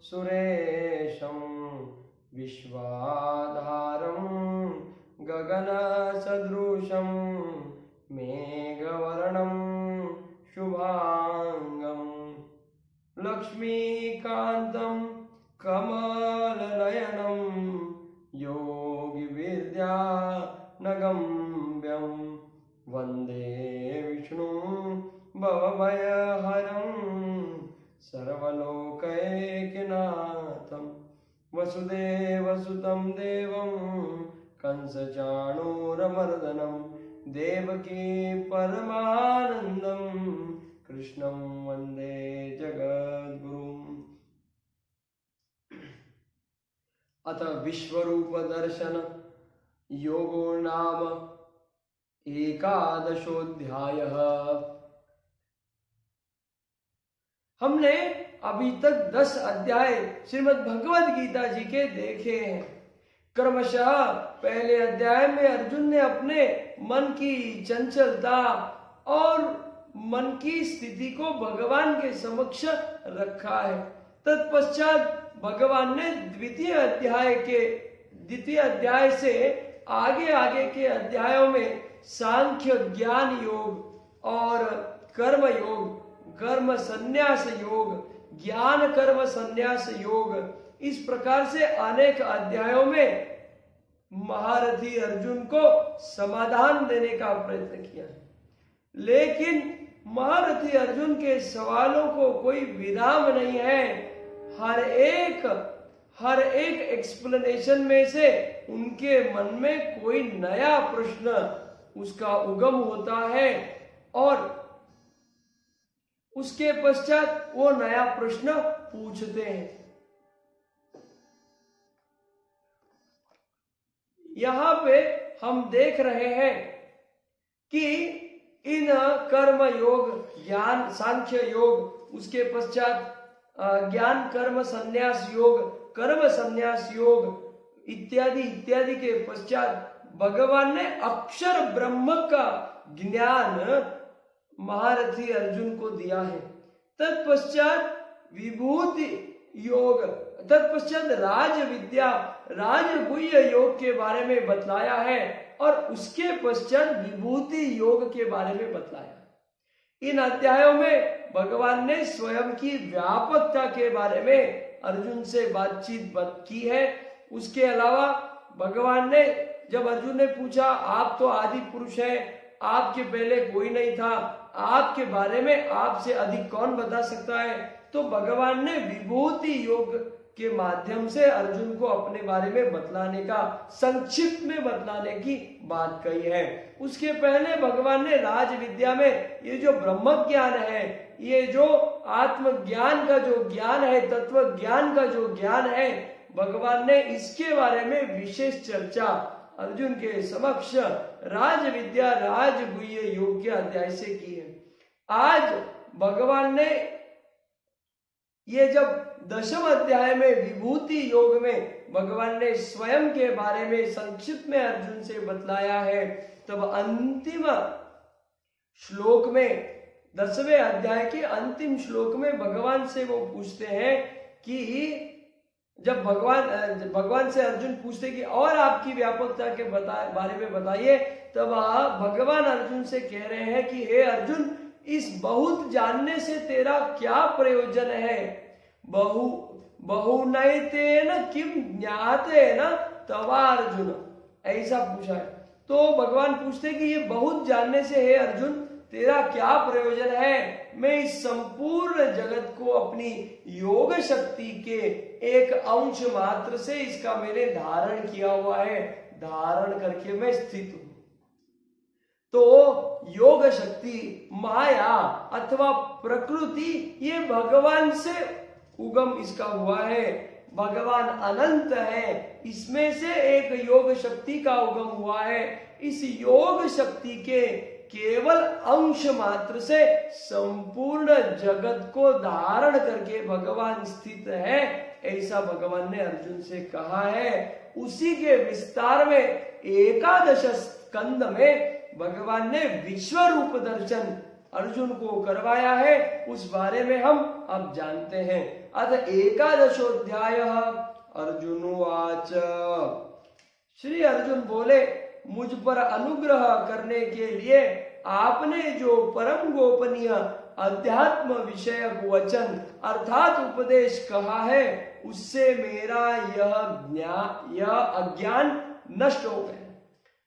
सुरेशं विश्वाधारं गगनसदृशं मेघवर्णं शुभांगं लक्ष्मीकान्तं कमलनयनं योगिविद्यानगम्यं वन्दे विष्णुं भवभयहरं सर्वलोकैकनाथं वसुदेवसुतं देवं कंसचाणूरमर्दनं देवकी परमानन्दं कृष्णं वन्दे जगद्गुरुम्। अथ विश्वरूप दर्शन योगो नाम एकादशोऽध्यायः। हमने अभी तक 10 अध्याय श्रीमद् भगवद गीता जी के देखे हैं। क्रमशः पहले अध्याय में अर्जुन ने अपने मन की चंचलता और मन की स्थिति को भगवान के समक्ष रखा है। तत्पश्चात भगवान ने द्वितीय अध्याय से आगे के अध्यायों में सांख्य ज्ञान योग और कर्म योग, कर्म संन्यास योग, ज्ञान कर्म संन्यास योग, इस प्रकार से अनेक अध्यायों में महारथी अर्जुन को समाधान देने का प्रयत्न किया है। लेकिन महारथी अर्जुन के सवालों को कोई विराम नहीं है। हर एक एक्सप्लेनेशन में से उनके मन में कोई नया प्रश्न उसका उगम होता है और उसके पश्चात वो नया प्रश्न पूछते हैं। यहाँ पे हम देख रहे हैं कि इन कर्म योग, ज्ञान सांख्य योग, उसके पश्चात ज्ञान कर्म संन्यास योग, कर्म संन्यास योग इत्यादि इत्यादि के पश्चात भगवान ने अक्षर ब्रह्म का ज्ञान महारथी अर्जुन को दिया है। तत्पश्चात विभूति योग, तत्पश्चात राज विद्या, राजगुह्य योग के बारे में बतलाया है और उसके पश्चात विभूति योग के बारे में बतलाया। इन अध्यायों में भगवान ने स्वयं की व्यापकता के बारे में अर्जुन से बातचीत की है। उसके अलावा भगवान ने, जब अर्जुन ने पूछा आप तो आदि पुरुष हैं, आपके पहले कोई नहीं था, आपके बारे में आपसे अधिक कौन बता सकता है, तो भगवान ने विभूति योग के माध्यम से अर्जुन को अपने बारे में बतलाने का, संक्षिप्त में बतलाने की बात कही है। उसके पहले भगवान ने राज विद्या में ये जो ब्रह्म ज्ञान है, ये जो आत्मज्ञान का जो ज्ञान है, तत्व ज्ञान का जो ज्ञान है, भगवान ने इसके बारे में विशेष चर्चा अर्जुन के समक्ष राज विद्या राजगुह्य योग के अध्याय से की है। आज भगवान ने ये जब 10वें अध्याय में विभूति योग में भगवान ने स्वयं के बारे में संक्षिप्त में अर्जुन से बतलाया है, तब अंतिम श्लोक में 10वें अध्याय के अंतिम श्लोक में भगवान से वो पूछते हैं कि जब भगवान से अर्जुन पूछते कि और आपकी व्यापकता के बारे में बताइए, तब भगवान अर्जुन से कह रहे हैं कि हे अर्जुन, इस बहुत जानने से तेरा क्या प्रयोजन है? बहुनैतेन किम ज्ञातेन तवार्जुन, ऐसा पूछा है। तो भगवान पूछते कि ये बहुत जानने से हे अर्जुन तेरा क्या प्रयोजन है? मैं इस संपूर्ण जगत को अपनी योग शक्ति के एक अंश मात्र से इसका मैंने धारण किया हुआ है, धारण करके मैं स्थित हूं। तो योग शक्ति, माया अथवा प्रकृति, ये भगवान से उगम इसका हुआ है। भगवान अनंत है, इसमें से एक योग शक्ति का उगम हुआ है। इस योग शक्ति के केवल अंश मात्र से संपूर्ण जगत को धारण करके भगवान स्थित है, ऐसा भगवान ने अर्जुन से कहा है। उसी के विस्तार में 11 स्कंद में भगवान ने विश्व रूप दर्शन अर्जुन को करवाया है उस बारे में हम अब जानते हैं। अथ एकादशोऽध्याय अर्जुनोवाच। श्री अर्जुन बोले, मुझ पर अनुग्रह करने के लिए आपने जो परम गोपनीय अध्यात्म विषयक वचन अर्थात उपदेश कहा है उससे मेरा यह अज्ञान नष्ट हो गया।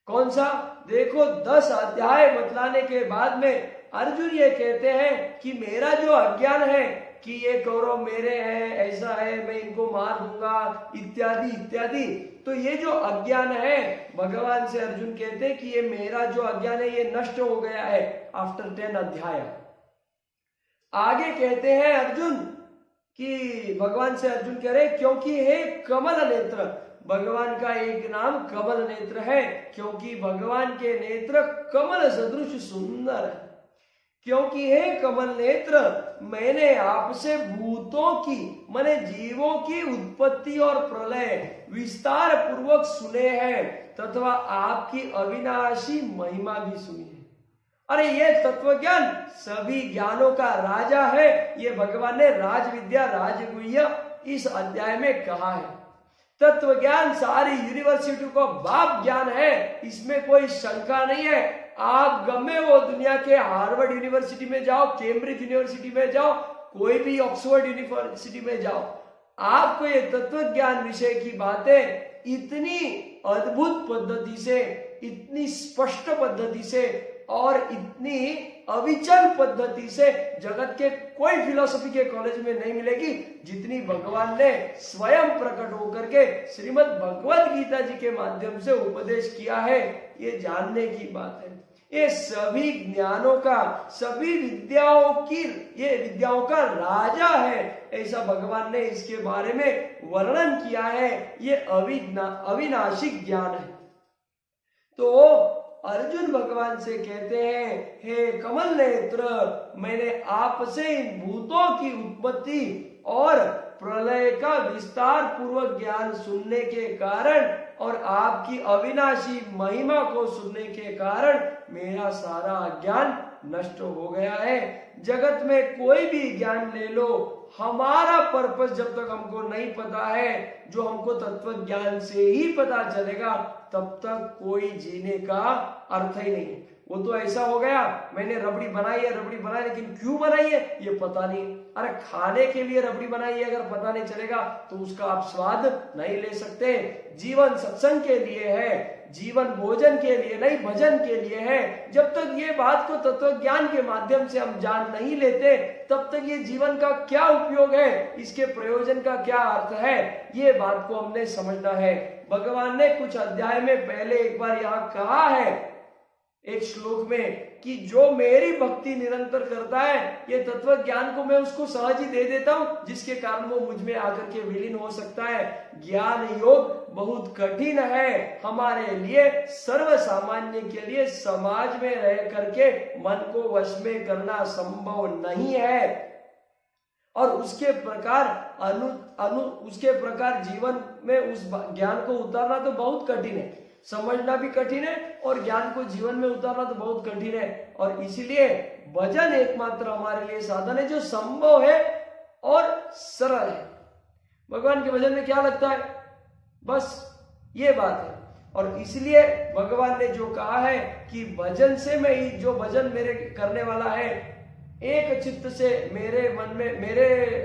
कौन सा? देखो, 10 अध्याय बतलाने के बाद में अर्जुन ये कहते हैं कि मेरा जो अज्ञान है कि ये कौरव मेरे हैं, ऐसा है, मैं इनको मार दूंगा, इत्यादि इत्यादि। तो ये जो अज्ञान है, भगवान से अर्जुन कहते हैं कि ये मेरा जो अज्ञान है ये नष्ट हो गया है आफ्टर 10 अध्याय। आगे कहते हैं अर्जुन कि भगवान से अर्जुन कह रहे क्योंकि हे कमल नेत्र, भगवान का एक नाम कमल नेत्र है क्योंकि भगवान के नेत्र कमल सदृश सुंदर है। क्योंकि हे कमल नेत्र, मैंने आपसे भूतों की माने जीवों की उत्पत्ति और प्रलय विस्तार पूर्वक सुने हैं तथा आपकी अविनाशी महिमा भी सुनी है। अरे ये तत्व ज्ञान सभी ज्ञानों का राजा है, ये भगवान ने राज विद्या राजगुह्य इस अध्याय में कहा है। तत्व ज्ञान सारी यूनिवर्सिटी को बाप ज्ञान है, इसमें कोई शंका नहीं है। आप गमे वो दुनिया के हार्वर्ड यूनिवर्सिटी में जाओ, कैम्ब्रिज यूनिवर्सिटी में जाओ, कोई भी ऑक्सफोर्ड यूनिवर्सिटी में जाओ, आपको ये तत्व ज्ञान विषय की बातें इतनी अद्भुत पद्धति से, इतनी स्पष्ट पद्धति से और इतनी अविचल पद्धति से जगत के कोई फिलॉसफी के कॉलेज में नहीं मिलेगी जितनी भगवान ने स्वयं प्रकट होकर के श्रीमद् भगवद गीता जी के माध्यम से उपदेश किया है। ये जानने की बात है। ये सभी ज्ञानों का, सभी विद्याओं की, ये विद्याओं का राजा है, ऐसा भगवान ने इसके बारे में वर्णन किया है। ये अविनाशी ज्ञान है। तो अर्जुन भगवान से कहते हैं, हे कमल नेत्र, मैंने आपसे इन भूतों की उत्पत्ति और प्रलय का विस्तार पूर्वक ज्ञान सुनने के कारण और आपकी अविनाशी महिमा को सुनने के कारण मेरा सारा अज्ञान नष्ट हो गया है। जगत में कोई भी ज्ञान ले लो, हमारा पर्पस जब तक हमको नहीं पता है, जो हमको तत्व ज्ञान से ही पता चलेगा, तब तक कोई जीने का अर्थ ही नहीं। वो तो ऐसा हो गया, मैंने रबड़ी बनाई है, रबड़ी बनाई, लेकिन क्यों बनाई है ये पता नहीं। अरे खाने के लिए रबड़ी बनाई है, अगर पता नहीं चलेगा तो उसका आप स्वाद नहीं ले सकते। जीवन सत्संग के लिए है, जीवन भोजन के लिए नहीं, भजन के लिए है। जब तक ये बात को तत्व ज्ञान के माध्यम से हम जान नहीं लेते, तब तक ये जीवन का क्या उपयोग है, इसके प्रयोजन का क्या अर्थ है, ये बात को हमने समझना है। भगवान ने कुछ अध्याय में पहले एक बार यहाँ कहा है एक श्लोक में कि जो मेरी भक्ति निरंतर करता है, ये तत्व ज्ञान को मैं उसको सहज ही दे देता हूं, जिसके कारण वो मुझ में आकर के विलीन हो सकता है। ज्ञान योग बहुत कठिन है हमारे लिए, सर्व सामान्य के लिए समाज में रह करके मन को वश में करना संभव नहीं है। और उसके प्रकार जीवन में उस ज्ञान को उतारना तो बहुत कठिन है, समझना भी कठिन है और ज्ञान को जीवन में उतारना तो बहुत कठिन है। और इसीलिए भजन एकमात्र हमारे लिए साधन है जो संभव है और सरल है। भगवान के भजन में क्या लगता है, बस ये बात है। और इसलिए भगवान ने जो कहा है कि भजन से मैं ही, जो भजन मेरे करने वाला है, एक चित्त से मेरे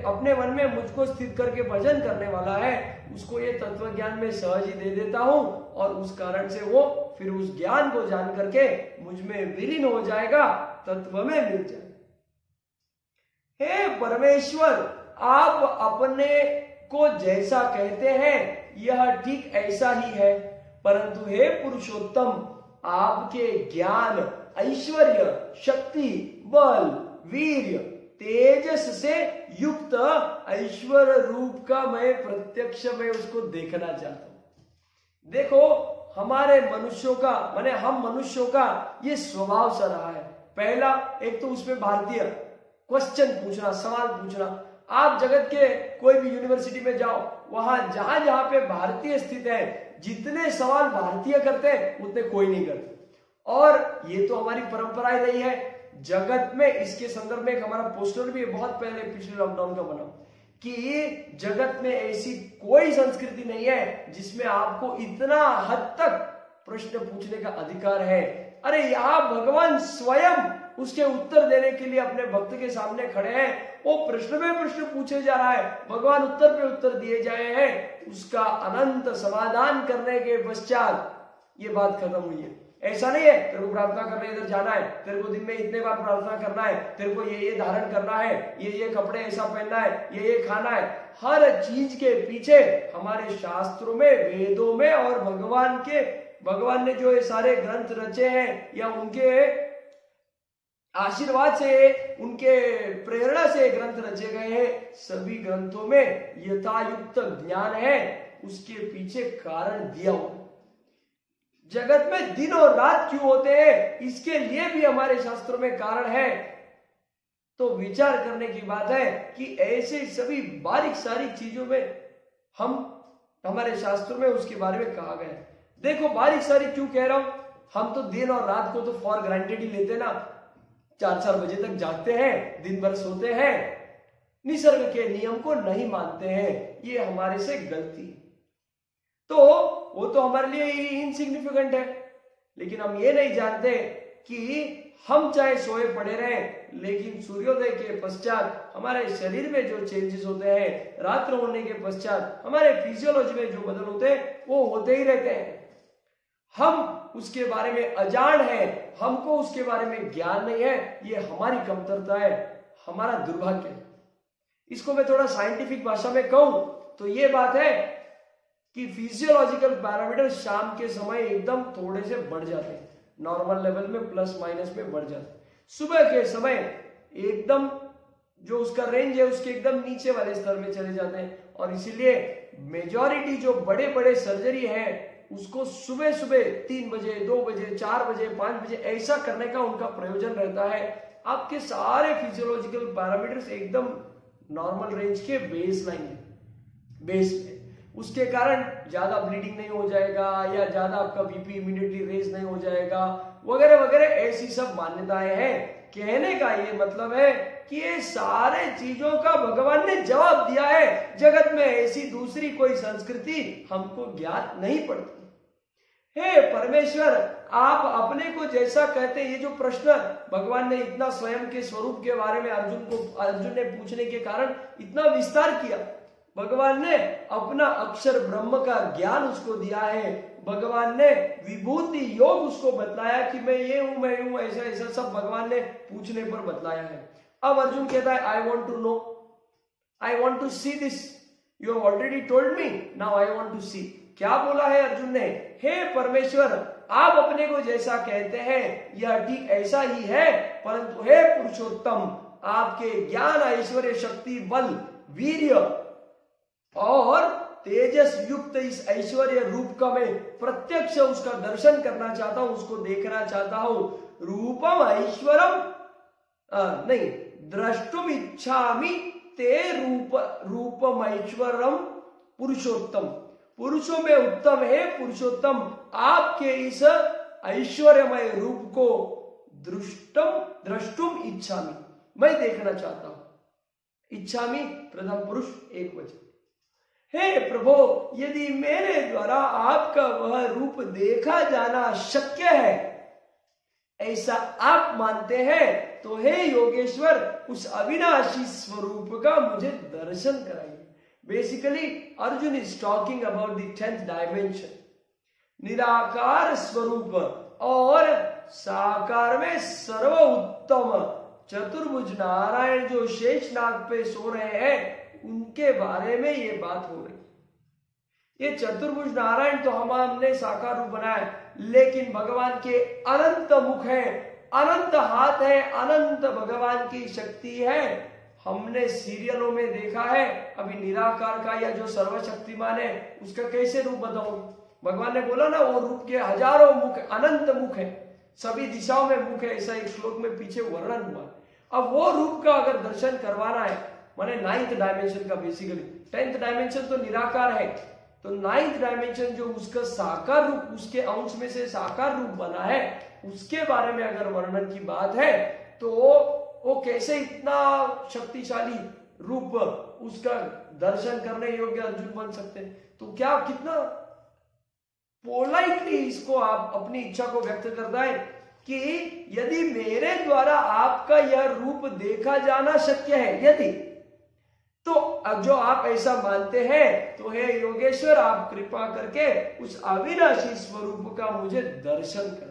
अपने मन में मुझको स्थित करके भजन करने वाला है, उसको ये तत्व ज्ञान में सहज ही दे देता हूं और उस कारण से वो फिर उस ज्ञान को जान करके मुझ में विलीन हो जाएगा, तत्व में मिल जाएगा। हे परमेश्वर, आप अपने को जैसा कहते हैं यह ठीक ऐसा ही है, परंतु हे पुरुषोत्तम, आपके ज्ञान, ऐश्वर्य, शक्ति, बल, वीर्य, तेजस से युक्त ऐश्वर्य रूप का मैं प्रत्यक्ष में उसको देखना चाहता हूं। देखो, हमारे मनुष्यों का माने हम मनुष्यों का ये स्वभाव सा रहा है। पहला, एक तो उसमें भारतीय क्वेश्चन पूछना, सवाल पूछना। आप जगत के कोई भी यूनिवर्सिटी में जाओ, वहां जहां जहां पे भारतीय स्थित है, जितने सवाल भारतीय करते हैं उतने कोई नहीं करते। और ये तो हमारी परंपरा रही है, जगत में, इसके संदर्भ में एक हमारा पोस्टर भी है, बहुत पहले पिछले लॉकडाउन का बना, कि जगत में ऐसी कोई संस्कृति नहीं है जिसमें आपको इतना हद तक प्रश्न पूछने का अधिकार है। अरे यहाँ भगवान स्वयं उसके उत्तर देने के लिए अपने भक्त के सामने खड़े हैं। वो प्रश्न में प्रश्न पूछे जा रहा है, भगवान उत्तर पे उत्तर दिए जाए हैं, उसका अनंत समाधान करने के पश्चात ये बात खत्म हुई है। ऐसा नहीं है तेरे को प्रार्थना करने इधर जाना है, तेरे को दिन में इतने बार प्रार्थना करना है, तेरे को ये धारण करना है, ये कपड़े ऐसा पहनना है, ये खाना है। हर चीज के पीछे हमारे शास्त्रों में, वेदों में और भगवान ने जो ये सारे ग्रंथ रचे हैं या उनके आशीर्वाद से, उनके प्रेरणा से ग्रंथ रचे गए हैं, सभी ग्रंथों में यथायुक्त ज्ञान है, उसके पीछे कारण दिया हुआ। जगत में दिन और रात क्यों होते हैं, इसके लिए भी हमारे शास्त्रों में कारण है। तो विचार करने की बात है कि ऐसे सभी बारीक सारी चीजों में हमारे शास्त्रों में उसके बारे में कहा गया है। देखो बारीक सारी क्यों कह रहा हूं, हम तो दिन और रात को तो फॉर ग्रांटेड ही लेते ना, 4-4 बजे तक जागते हैं, दिन भर सोते हैं, निसर्ग के नियम को नहीं मानते हैं, ये हमारे से गलती है। तो वो तो हमारे लिए इनसिग्निफिकेंट है, लेकिन हम ये नहीं जानते कि हम चाहे सोए पड़े रहें, लेकिन सूर्योदय के पश्चात हमारे शरीर में जो चेंजेस होते हैं, रात्र होने के पश्चात हमारे फिजियोलॉजी में जो बदल होते हैं वो होते ही रहते हैं। हम उसके बारे में अजान है, हमको उसके बारे में ज्ञान नहीं है, ये हमारी कमतरता है, हमारा दुर्भाग्य है। इसको मैं थोड़ा साइंटिफिक भाषा में कहूं तो ये बात है कि फिजियोलॉजिकल पैरामीटर शाम के समय एकदम थोड़े से बढ़ जाते हैं, नॉर्मल लेवल में प्लस माइनस में बढ़ जाते हैं। सुबह के समय एकदम जो उसका रेंज है उसके एकदम नीचे वाले स्तर में चले जाते हैं, और इसीलिए मेजॉरिटी जो बड़े बड़े सर्जरी है उसको सुबह सुबह 3 बजे, 2 बजे, 4 बजे, 5 बजे ऐसा करने का उनका प्रयोजन रहता है। आपके सारे फिजियोलॉजिकल पैरामीटर्स एकदम नॉर्मल रेंज के बेस में, उसके कारण ज्यादा ब्लीडिंग नहीं हो जाएगा या ज्यादा आपका बीपी इमीडिएटली रेज नहीं हो जाएगा, वगैरह वगैरह ऐसी सब मान्यताएं हैं। कहने का ये मतलब है कि ये सारे चीजों का भगवान ने जवाब दिया है। जगत में ऐसी दूसरी कोई संस्कृति हमको ज्ञात नहीं पड़ती। हे परमेश्वर, आप अपने को जैसा कहते, ये जो प्रश्न भगवान ने इतना स्वयं के स्वरूप के बारे में अर्जुन ने पूछने के कारण इतना विस्तार किया। भगवान ने अपना अक्षर ब्रह्म का ज्ञान उसको दिया है, भगवान ने विभूति योग उसको बतलाया कि मैं ये हूं, मैं हूं, ऐसा ऐसा सब भगवान ने पूछने पर बतलाया है। अब अर्जुन कहता है I want to know, I want to see this, you have already told me, now I want to see. क्या बोला है अर्जुन ने? हे परमेश्वर, आप अपने को जैसा कहते हैं यह ठीक ऐसा ही है, परंतु हे पुरुषोत्तम, आपके ज्ञान, ऐश्वर्य, शक्ति, बल, वीर्य और तेजस युक्त इस ऐश्वर्य रूप का मैं प्रत्यक्ष उसका दर्शन करना चाहता हूं, उसको देखना चाहता हूं। रूपम ऐश्वरम नहीं, द्रष्टुम इच्छामि ते रूपम ऐश्वरम पुरुषोत्तम, पुरुषों में उत्तम है पुरुषोत्तम, आपके इस ऐश्वर्यमय रूप को द्रष्टुम इच्छामि, मैं देखना चाहता हूं। इच्छामि प्रथम पुरुष एक वचन। हे प्रभु, यदि मेरे द्वारा आपका वह रूप देखा जाना शक्य है, ऐसा आप मानते हैं, तो हे योगेश्वर, उस अविनाशी स्वरूप का मुझे दर्शन कराइए। Basically Arjun is talking about the 10th dimension, निराकार स्वरूप और साकार में सर्वोत्तम चतुर्भुज नारायण जो शेषनाग पे सो रहे हैं, उनके बारे में ये बात हो रही। ये चतुर्भुज नारायण तो हमने साकार रूप बनाया, लेकिन भगवान के अनंत मुख है, अनंत हाथ है, अनंत भगवान की शक्ति है। हमने सीरियलों में देखा है, अभी निराकार का या जो सर्वशक्तिमान है उसका कैसे रूप बताऊं? भगवान ने बोला ना, वो रूप के हजारों मुख, अनंत मुख है, सभी दिशाओं में मुख है, ऐसा एक श्लोक में पीछे वर्णन हुआ। अब वो रूप का अगर दर्शन करवाना है, माने 9th डायमेंशन का, बेसिकली 10th डायमेंशन तो निराकार है, तो 9th डायमेंशन जो उसका साकार रूप, उसके अंश में से साकार रूप बना है, उसके बारे में अगर वर्णन की बात है, तो वो कैसे इतना शक्तिशाली रूप उसका दर्शन करने योग्य अर्जुन बन सकते हैं। तो क्या कितना पोलाइटली इसको आप अपनी इच्छा को व्यक्त करता है कि यदि मेरे द्वारा आपका यह रूप देखा जाना शक्य है, यदि, तो जो आप ऐसा मानते हैं तो हे योगेश्वर आप कृपा करके उस अविनाशी स्वरूप का मुझे दर्शन कर।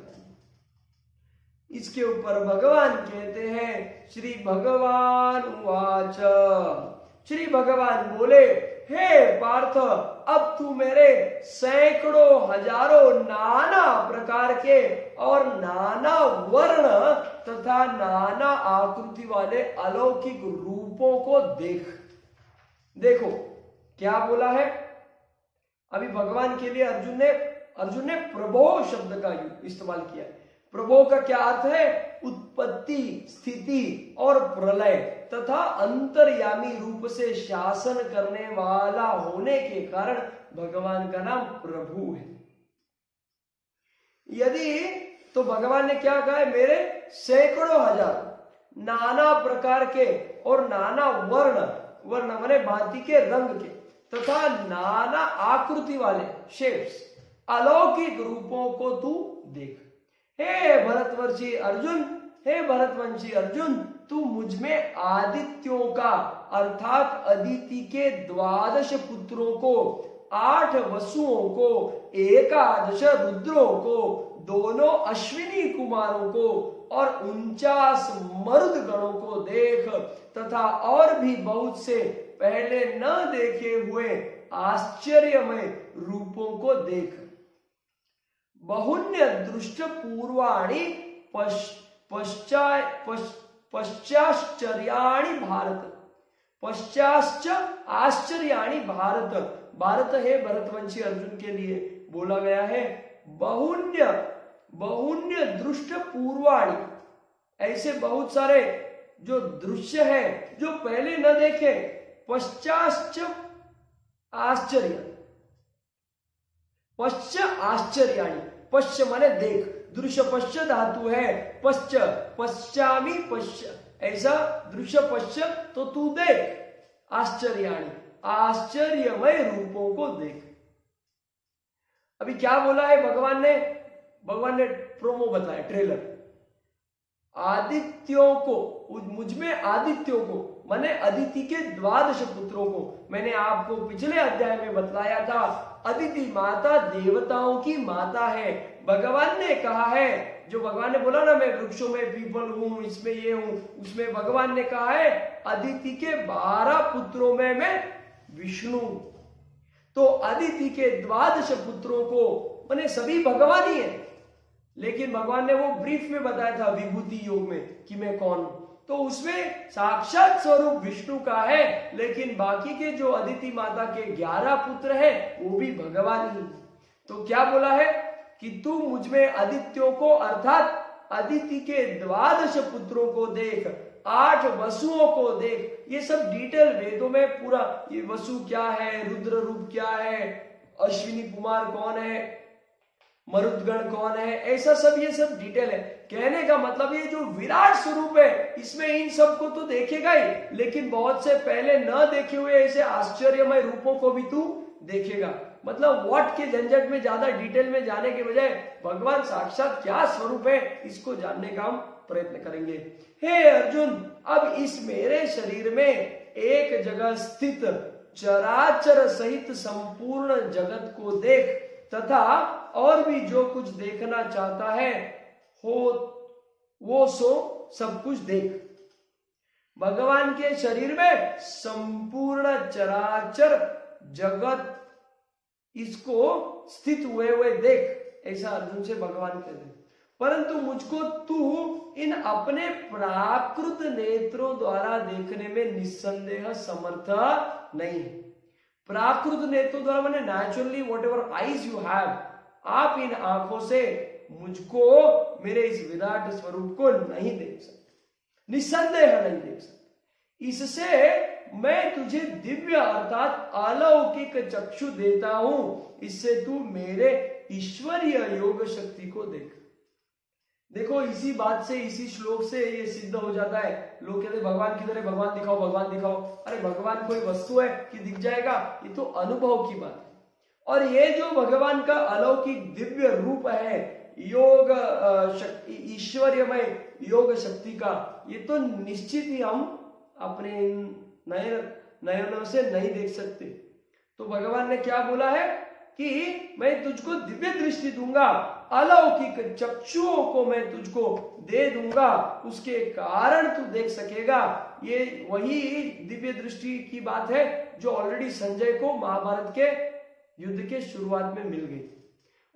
इसके ऊपर भगवान कहते हैं, श्री भगवान उवाच, श्री भगवान बोले, हे पार्थ, अब तू मेरे सैकड़ों हजारों नाना प्रकार के और नाना वर्ण तथा नाना आकृति वाले अलौकिक रूपों को देख। देखो क्या बोला है अभी भगवान के लिए अर्जुन ने प्रभो शब्द का इस्तेमाल किया है। प्रभो का क्या अर्थ है? उत्पत्ति, स्थिति और प्रलय तथा अंतर्यामी रूप से शासन करने वाला होने के कारण भगवान का नाम प्रभु है। यदि तो भगवान ने क्या कहा है? मेरे सैकड़ों हजार नाना प्रकार के और नाना वर्ण माने भांति के रंग के तथा नाना आकृति वाले शेप्स अलौकिक रूपों को तू देख। हे भरतवंशी अर्जुन, तू मुझ में आदित्यों का अर्थात अदिति के 12 पुत्रों को, 8 वसुओं को, 11 रुद्रों को, दोनों अश्विनी कुमारों को और 49 मरुद गणों को देख तथा और भी बहुत से पहले न देखे हुए आश्चर्यमय रूपों को देख। बहुन्य दृष्ट पूर्वाणि पश्चाश्चर्याणि भारत। भारत है भरतवंशी अर्जुन के लिए बोला गया है। बहुन्य दृष्ट पूर्वाणि, ऐसे बहुत सारे जो दृश्य है जो पहले न देखे। पश्च आश्चर्याणि, पश्च माने देख, दृश्य पश्च धातु है, पश्चामी पश्च, ऐसा दृश्य पश्च तो तू देख, आश्चर्याणि आश्चर्यमय रूपों को देख। अभी क्या बोला है भगवान ने प्रोमो बताया, ट्रेलर। आदित्यों को, मुझमें आदित्यों को माने अदिति के 12 पुत्रों को, मैंने आपको पिछले अध्याय में बतलाया था अदिति माता देवताओं की माता है। भगवान ने कहा है, जो भगवान ने बोला ना मैं वृक्षों में पीपल हूं, इसमें ये हूं, उसमें भगवान ने कहा है अदिति के 12 पुत्रों में मैं विष्णु। तो अदिति के 12 पुत्रों को माने सभी भगवान ही है, लेकिन भगवान ने वो ब्रीफ में बताया था विभूति योग में कि मैं कौन हूं। तो उसमें साक्षात स्वरूप विष्णु का है, लेकिन बाकी के जो अदिति माता के 11 पुत्र हैं वो भी भगवान ही। तो क्या बोला है कि तू मुझमें आदित्यों को अर्थात अदिति के 12 पुत्रों को देख, 8 वसुओं को देख। ये सब डिटेल वेदों में पूरा, ये वसु क्या है, रुद्र रूप क्या है, अश्विनी कुमार कौन है, मरुदगण कौन है, ऐसा सब ये सब डिटेल है। कहने का मतलब ये जो विराट स्वरूप है इसमें इन सबको तो देखेगा ही, लेकिन बहुत से पहले न देखे हुए ऐसे आश्चर्यमय रूपों को भी तू देखेगा। मतलब व्हाट के झंझट में ज्यादा डिटेल में जाने के बजाय भगवान साक्षात क्या स्वरूप है इसको जानने का हम प्रयत्न करेंगे। हे अर्जुन, अब इस मेरे शरीर में एक जगह स्थित चराचर सहित संपूर्ण जगत को देख तथा और भी जो कुछ देखना चाहता है हो वो सो सब कुछ देख। भगवान के शरीर में संपूर्ण चराचर जगत इसको स्थित हुए देख, ऐसा अर्जुन से भगवान कहते हैं। परंतु मुझको तू इन अपने प्राकृत नेत्रों द्वारा देखने में निस्संदेह समर्थ नहीं है। प्राकृत नेत्रों द्वारा मैंने naturally what ever eyes you have, आप इन आंखों से मुझको मेरे इस विराट स्वरूप को नहीं देख सकते, निस्संदेह नहीं देख सकते। इससे मैं तुझे दिव्य अर्थात अलौकिक चक्षु देता हूं, इससे तू मेरे ईश्वरीय योग शक्ति को देख। देखो इसी बात से, इसी श्लोक से ये सिद्ध हो जाता है। लोग कहते भगवान किधर है, भगवान दिखाओ, भगवान दिखाओ। अरे भगवान कोई वस्तु है कि दिख जाएगा? ये तो अनुभव की बात है। और ये जो भगवान का अलौकिक दिव्य रूप है, योग ईश्वरीयमय योग शक्ति का, ये तो निश्चित ही हम अपने नयनों से नहीं देख सकते। तो भगवान ने क्या बोला है कि मैं तुझको दिव्य दृष्टि दूंगा, अलौकिक चक्षुओं को मैं तुझको दे दूंगा, उसके कारण तू देख सकेगा। ये वही दिव्य दृष्टि की बात है जो ऑलरेडी संजय को महाभारत के युद्ध के शुरुआत में मिल गई।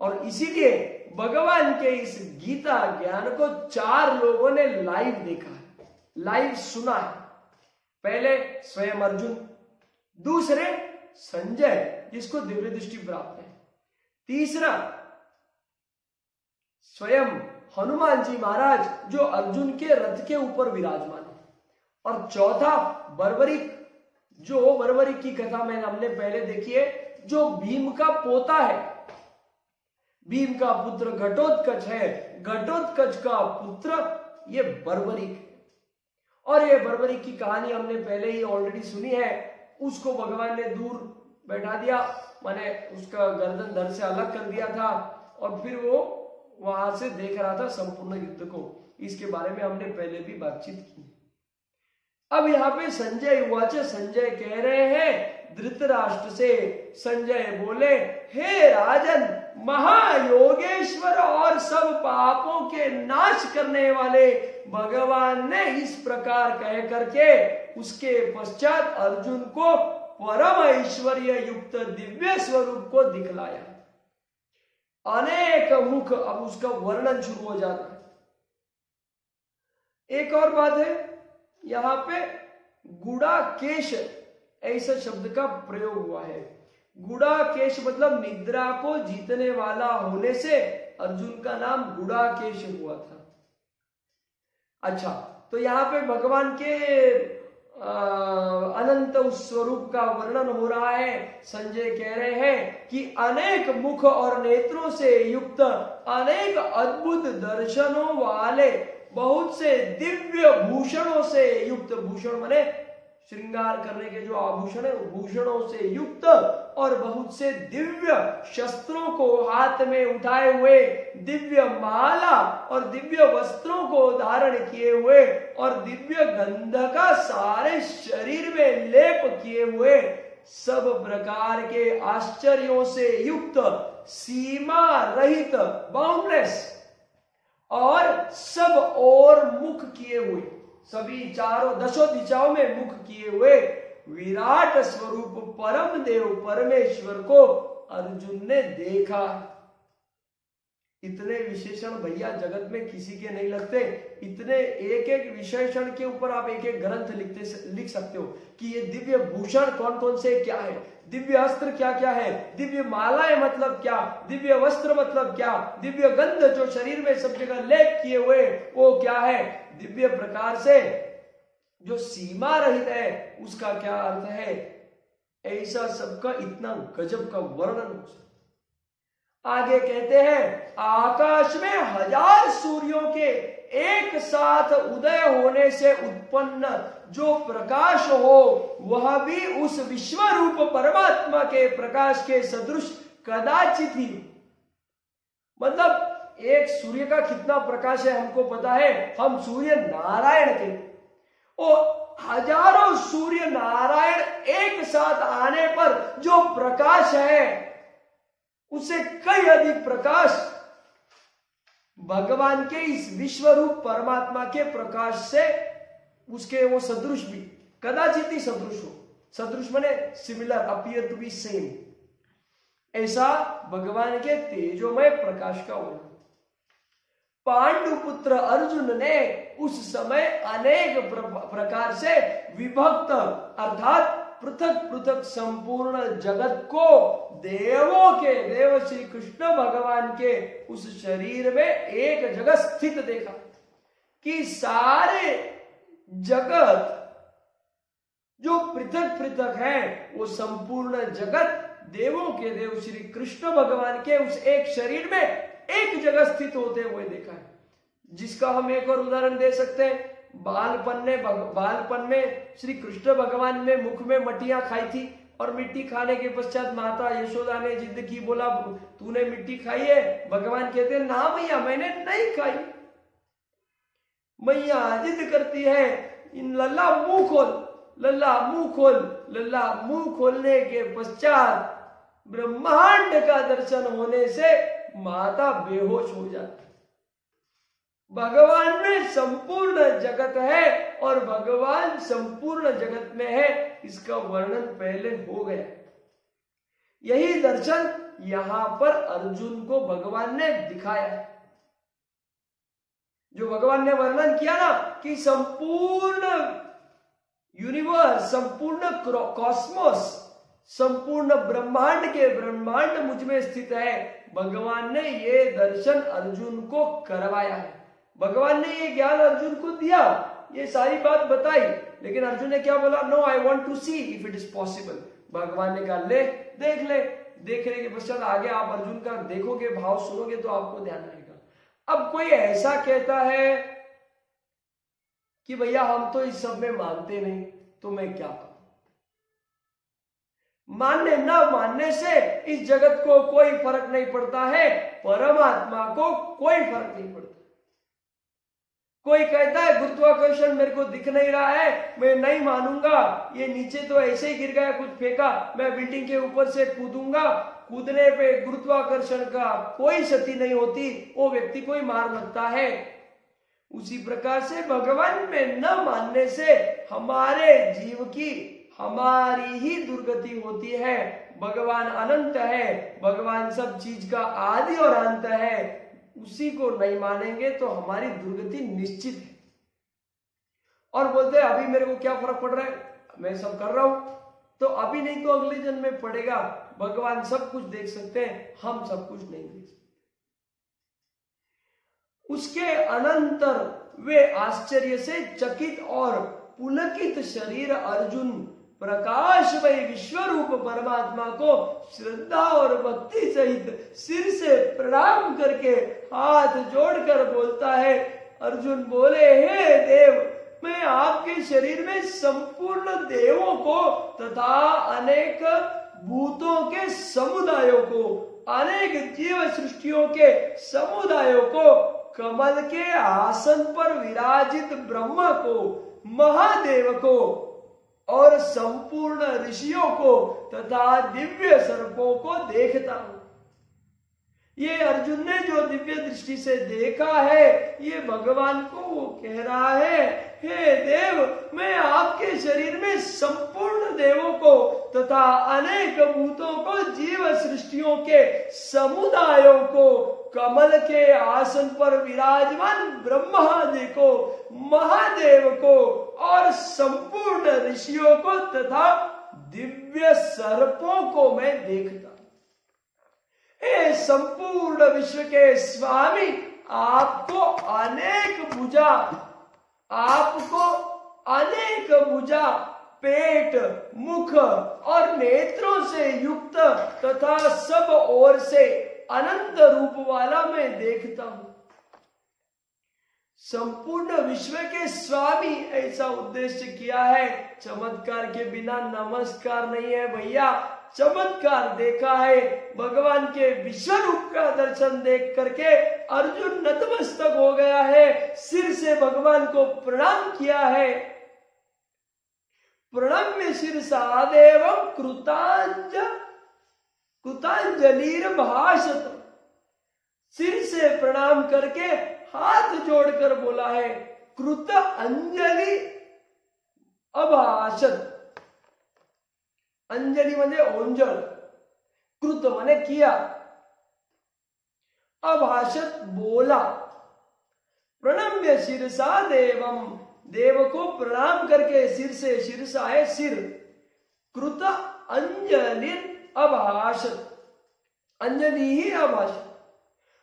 और इसीलिए भगवान के इस गीता ज्ञान को 4 लोगों ने लाइव देखा है, लाइव सुना है। पहले स्वयं अर्जुन, दूसरे संजय जिसको दिव्य दृष्टि प्राप्त है, तीसरा स्वयं हनुमान जी महाराज जो अर्जुन के रथ के ऊपर विराजमान है, और चौथा बर्बरीक, जो बर्बरीक की कथा में हमने पहले देखी है, जो भीम का पोता है। भीम का पुत्र घटोत्कच है, घटोत्कच का पुत्र ये बर्बरीक है। और ये बर्बरीक की कहानी हमने पहले ही ऑलरेडी सुनी है। उसको भगवान ने दूर बैठा दिया, माने उसका गर्दन धड़ से अलग कर दिया था, और फिर वो वहां से देख रहा था संपूर्ण युद्ध को। इसके बारे में हमने पहले भी बातचीत की। अब यहाँ पे संजय उवाच, संजय कह रहे हैं धृतराष्ट्र से, संजय बोले हे राजन, महायोगेश्वर और सब पापों के नाश करने वाले भगवान ने इस प्रकार कह करके उसके पश्चात अर्जुन को परम ऐश्वर्य युक्त दिव्य स्वरूप को दिखलाया। अनेक मुख, अब उसका वर्णन शुरू हो जाता है। एक और बात है, यहां पे गुड़ाकेश ऐसा शब्द का प्रयोग हुआ है। गुड़ाकेश मतलब निद्रा को जीतने वाला होने से अर्जुन का नाम गुड़ाकेश हुआ था। अच्छा, तो यहाँ पे भगवान के अनंत उस स्वरूप का वर्णन हो रहा है। संजय कह रहे हैं कि अनेक मुख और नेत्रों से युक्त, अनेक अद्भुत दर्शनों वाले, बहुत से दिव्य भूषणों से युक्त, भूषण माने श्रृंगार करने के जो आभूषण है, भूषणों से युक्त, और बहुत से दिव्य शस्त्रों को हाथ में उठाए हुए, दिव्य माला और दिव्य वस्त्रों को धारण किए हुए, और दिव्य गंध का सारे शरीर में लेप किए हुए, सब प्रकार के आश्चर्यों से युक्त, सीमा रहित, बाउंडलेस, और सब और मुख किए हुए, सभी चारों दशों दिशाओं में मुख किए हुए विराट स्वरूप परम देव परमेश्वर को अर्जुन ने देखा। इतने विशेषण भैया जगत में किसी के नहीं लगते। इतने एक एक विशेषण के ऊपर आप एक एक ग्रंथ लिख सकते हो कि ये दिव्य भूषण कौन कौन से क्या है, दिव्य अस्त्र क्या क्या है, दिव्य मालाएं मतलब क्या, दिव्य वस्त्र मतलब क्या, दिव्य गंध जो शरीर में सब जगह लेप किए हुए वो क्या है, दिव्य प्रकार से जो सीमा रहित है उसका क्या अर्थ है। ऐसा सबका इतना गजब का वर्णन हो। आगे कहते हैं आकाश में 1000 सूर्यों के एक साथ उदय होने से उत्पन्न जो प्रकाश हो वह भी उस विश्व रूप परमात्मा के प्रकाश के सदृश कदाचित ही। मतलब एक सूर्य का कितना प्रकाश है हमको पता है, हम सूर्य नारायण के, ओ हजारों सूर्य नारायण एक साथ आने पर जो प्रकाश है उससे कई अधिक प्रकाश भगवान के इस विश्व रूप परमात्मा के प्रकाश से उसके वो सदृश भी, कदाचित ही सदृश हो, सदृश माने similar, appear to be same, ऐसा भगवान के तेजोमय प्रकाश का वर्णन। पांडुपुत्र अर्जुन ने उस समय अनेक प्रकार से विभक्त अर्थात पृथक पृथक संपूर्ण जगत को देवों के देव श्री कृष्ण भगवान के उस शरीर में एक जगह स्थित देखा कि सारे जगत जो पृथक पृथक है वो संपूर्ण जगत देवों के देव श्री कृष्ण भगवान के उस एक शरीर में एक जगह स्थित होते हुए देखा है। जिसका हम एक और उदाहरण दे सकते हैं, बालपन में श्री कृष्ण भगवान ने मुख में मट्टियां खाई थी और मिट्टी खाने के पश्चात माता यशोदा ने जिद की, बोला तूने मिट्टी खाई है? भगवान कहते हैं ना मैया मैंने नहीं खाई। मैया जिद करती है, इन लल्ला मुंह खोल, लल्ला मुंह खोल। लल्ला मुंह खोलने के पश्चात ब्रह्मांड का दर्शन होने से माता बेहोश हो जाती। भगवान में संपूर्ण जगत है और भगवान संपूर्ण जगत में है, इसका वर्णन पहले हो गया। यही दर्शन यहां पर अर्जुन को भगवान ने दिखाया है। जो भगवान ने वर्णन किया ना कि संपूर्ण यूनिवर्स, संपूर्ण कॉस्मोस, संपूर्ण ब्रह्मांड के ब्रह्मांड मुझ में स्थित है, भगवान ने ये दर्शन अर्जुन को करवाया है। भगवान ने ये ज्ञान अर्जुन को दिया, ये सारी बात बताई, लेकिन अर्जुन ने क्या बोला? No I want to see if it is possible. भगवान ने कहा ले देख ले। देखने के पश्चात आगे आप अर्जुन का देखोगे, भाव सुनोगे तो आपको ध्यान आएगा। अब कोई ऐसा कहता है कि भैया हम तो इस सब में मानते नहीं, तो मैं क्या करूं? मानने ना मानने से इस जगत को कोई फर्क नहीं पड़ता है, परमात्मा को कोई फर्क नहीं पड़ता। कोई कहता है गुरुत्वाकर्षण मेरे को दिख नहीं रहा है, मैं नहीं मानूंगा, ये नीचे तो ऐसे ही गिर गया, कुछ फेंका, मैं बिल्डिंग के ऊपर से कूदूंगा, कूदने पे गुरुत्वाकर्षण का कोई क्षति नहीं होती, वो व्यक्ति को ही मार लगता है। उसी प्रकार से भगवान में न मानने से हमारे जीव की हमारी ही दुर्गति होती है। भगवान अनंत है, भगवान सब चीज का आदि और अंत है, उसी को नहीं मानेंगे तो हमारी दुर्गति निश्चित है। और बोलते हैं अभी मेरे को क्या फर्क पड़ रहा है, मैं सब कर रहा हूं, तो अभी नहीं तो अगले जन्म में पड़ेगा। भगवान सब कुछ देख सकते हैं, हम सब कुछ नहीं देख सकते। उसके अनंतर वे आश्चर्य से चकित और पुलकित शरीर अर्जुन प्रकाशमय विश्वरूप परमात्मा को श्रद्धा और भक्ति सहित सिर से प्रणाम करके हाथ जोड़कर बोलता है। अर्जुन बोले, हे देव, मैं आपके शरीर में संपूर्ण देवों को तथा अनेक भूतों के समुदायों को, अनेक जीव सृष्टियों के समुदायों को, कमल के आसन पर विराजित ब्रह्मा को, महादेव को और संपूर्ण ऋषियों को तथा दिव्य सर्पों को देखता हूं। ये अर्जुन ने जो दिव्य दृष्टि से देखा है, ये भगवान को वो कह रहा है, हे देव, मैं आपके शरीर में संपूर्ण देवों को तथा अनेक भूतों को, जीव सृष्टियों के समुदायों को, कमल के आसन पर विराजमान ब्रह्मा जी को, महादेव को और संपूर्ण ऋषियों को तथा दिव्य सर्पों को मैं देखता हूं। हे संपूर्ण विश्व के स्वामी, आपको अनेक भुजा, पेट, मुख और नेत्रों से युक्त तथा सब ओर से अनंत रूप वाला मैं देखता हूं। संपूर्ण विश्व के स्वामी, ऐसा उद्देश्य किया है। चमत्कार के बिना नमस्कार नहीं है भैया। चमत्कार देखा है, भगवान के विश्व रूप का दर्शन देख करके अर्जुन नतमस्तक हो गया है, सिर से भगवान को प्रणाम किया है। प्रणम्य शिरसा देवं कृतांजलिर भाषत, सिर से प्रणाम करके हाथ जोड़कर बोला है, कृत अंजलि अभाषत। अंजलि माने ओंजल, कृत माने किया, अभाषत बोला। प्रणम्य शिरसा देवम, देव को प्रणाम करके सिर से, शिरसा है सिर, कृत अंजलि अभाषत, अंजलि ही अभाषत।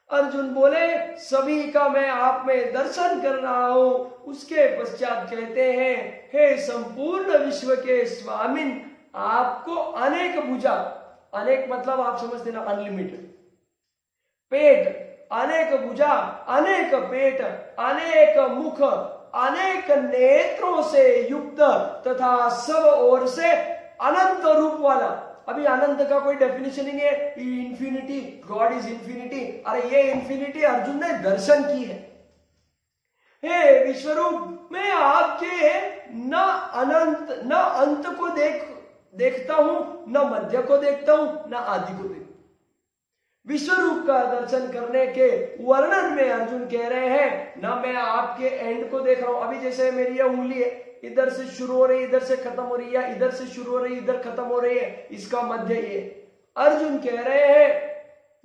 अर्जुन बोले, सभी का मैं आप में दर्शन कर रहा हूं। उसके पश्चात कहते हैं, हे संपूर्ण विश्व के स्वामिन, आपको अनेक भुजा, अनेक मतलब आप समझते ना, अनलिमिटेड, पेट, अनेक भुजा, अनेक पेट, अनेक मुख, अनेक नेत्रों से युक्त तथा सब ओर से अनंत रूप वाला। अभी अनंत का कोई डेफिनेशन नहीं है, इंफिनिटी, गॉड इज इंफिनिटी। अरे ये इंफिनिटी अर्जुन ने दर्शन की है। हे विश्वरूप, मैं आपके न अंत को देखता हूं, न मध्य को देखता हूं, न आदि को देखता हूं। विश्वरूप का दर्शन करने के वर्णन में अर्जुन कह रहे हैं, ना मैं आपके एंड को देख रहा हूं। अभी जैसे मेरी ये उंगली है, इधर से शुरू हो रही, इधर से खत्म हो रही है, इधर से शुरू हो रही, इधर खत्म हो रही है, इसका मध्य ये। अर्जुन कह रहे हैं,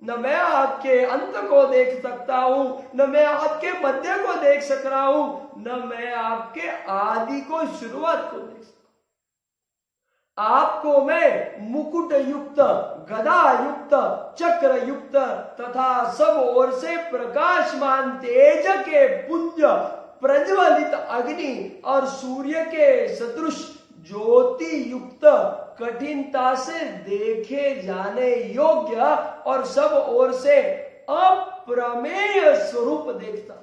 न मैं आपके अंत को देख सकता हूं, न मैं आपके मध्य को देख सक रहा हूं, न मैं आपके आदि को, शुरुआत को देख सकता हूं। आपको मैं मुकुट युक्त, गदा युक्त, चक्र युक्त तथा सब ओर से प्रकाशमान तेज के पुंज, प्रज्वलित अग्नि और सूर्य के सदृश ज्योति युक्त, कठिनता से देखे जाने योग्य और सब ओर से अप्रमेय स्वरूप देखता।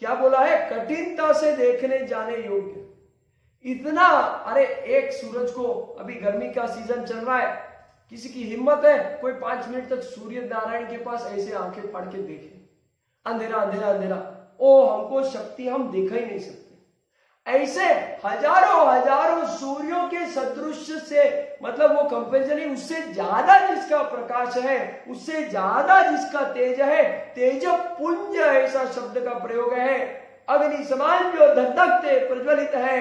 क्या बोला है? कठिनता से देखने जाने योग्य। इतना, अरे एक सूरज को, अभी गर्मी का सीजन चल रहा है, किसी की हिम्मत है कोई 5 मिनट तक सूर्य नारायण के पास ऐसे आंखें फाड़ के देखे? अंधेरा अंधेरा अंधेरा, ओ हमको शक्ति, हम देखा ही नहीं सकते। ऐसे हजारों हजारों सूर्यों के सदृश से, मतलब वो कंपेरिजन नहीं, उससे ज्यादा जिसका प्रकाश है, उससे ज्यादा जिसका तेज है, तेज पुंज ऐसा शब्द का प्रयोग है। अग्नि समान जो धधकते प्रज्वलित है,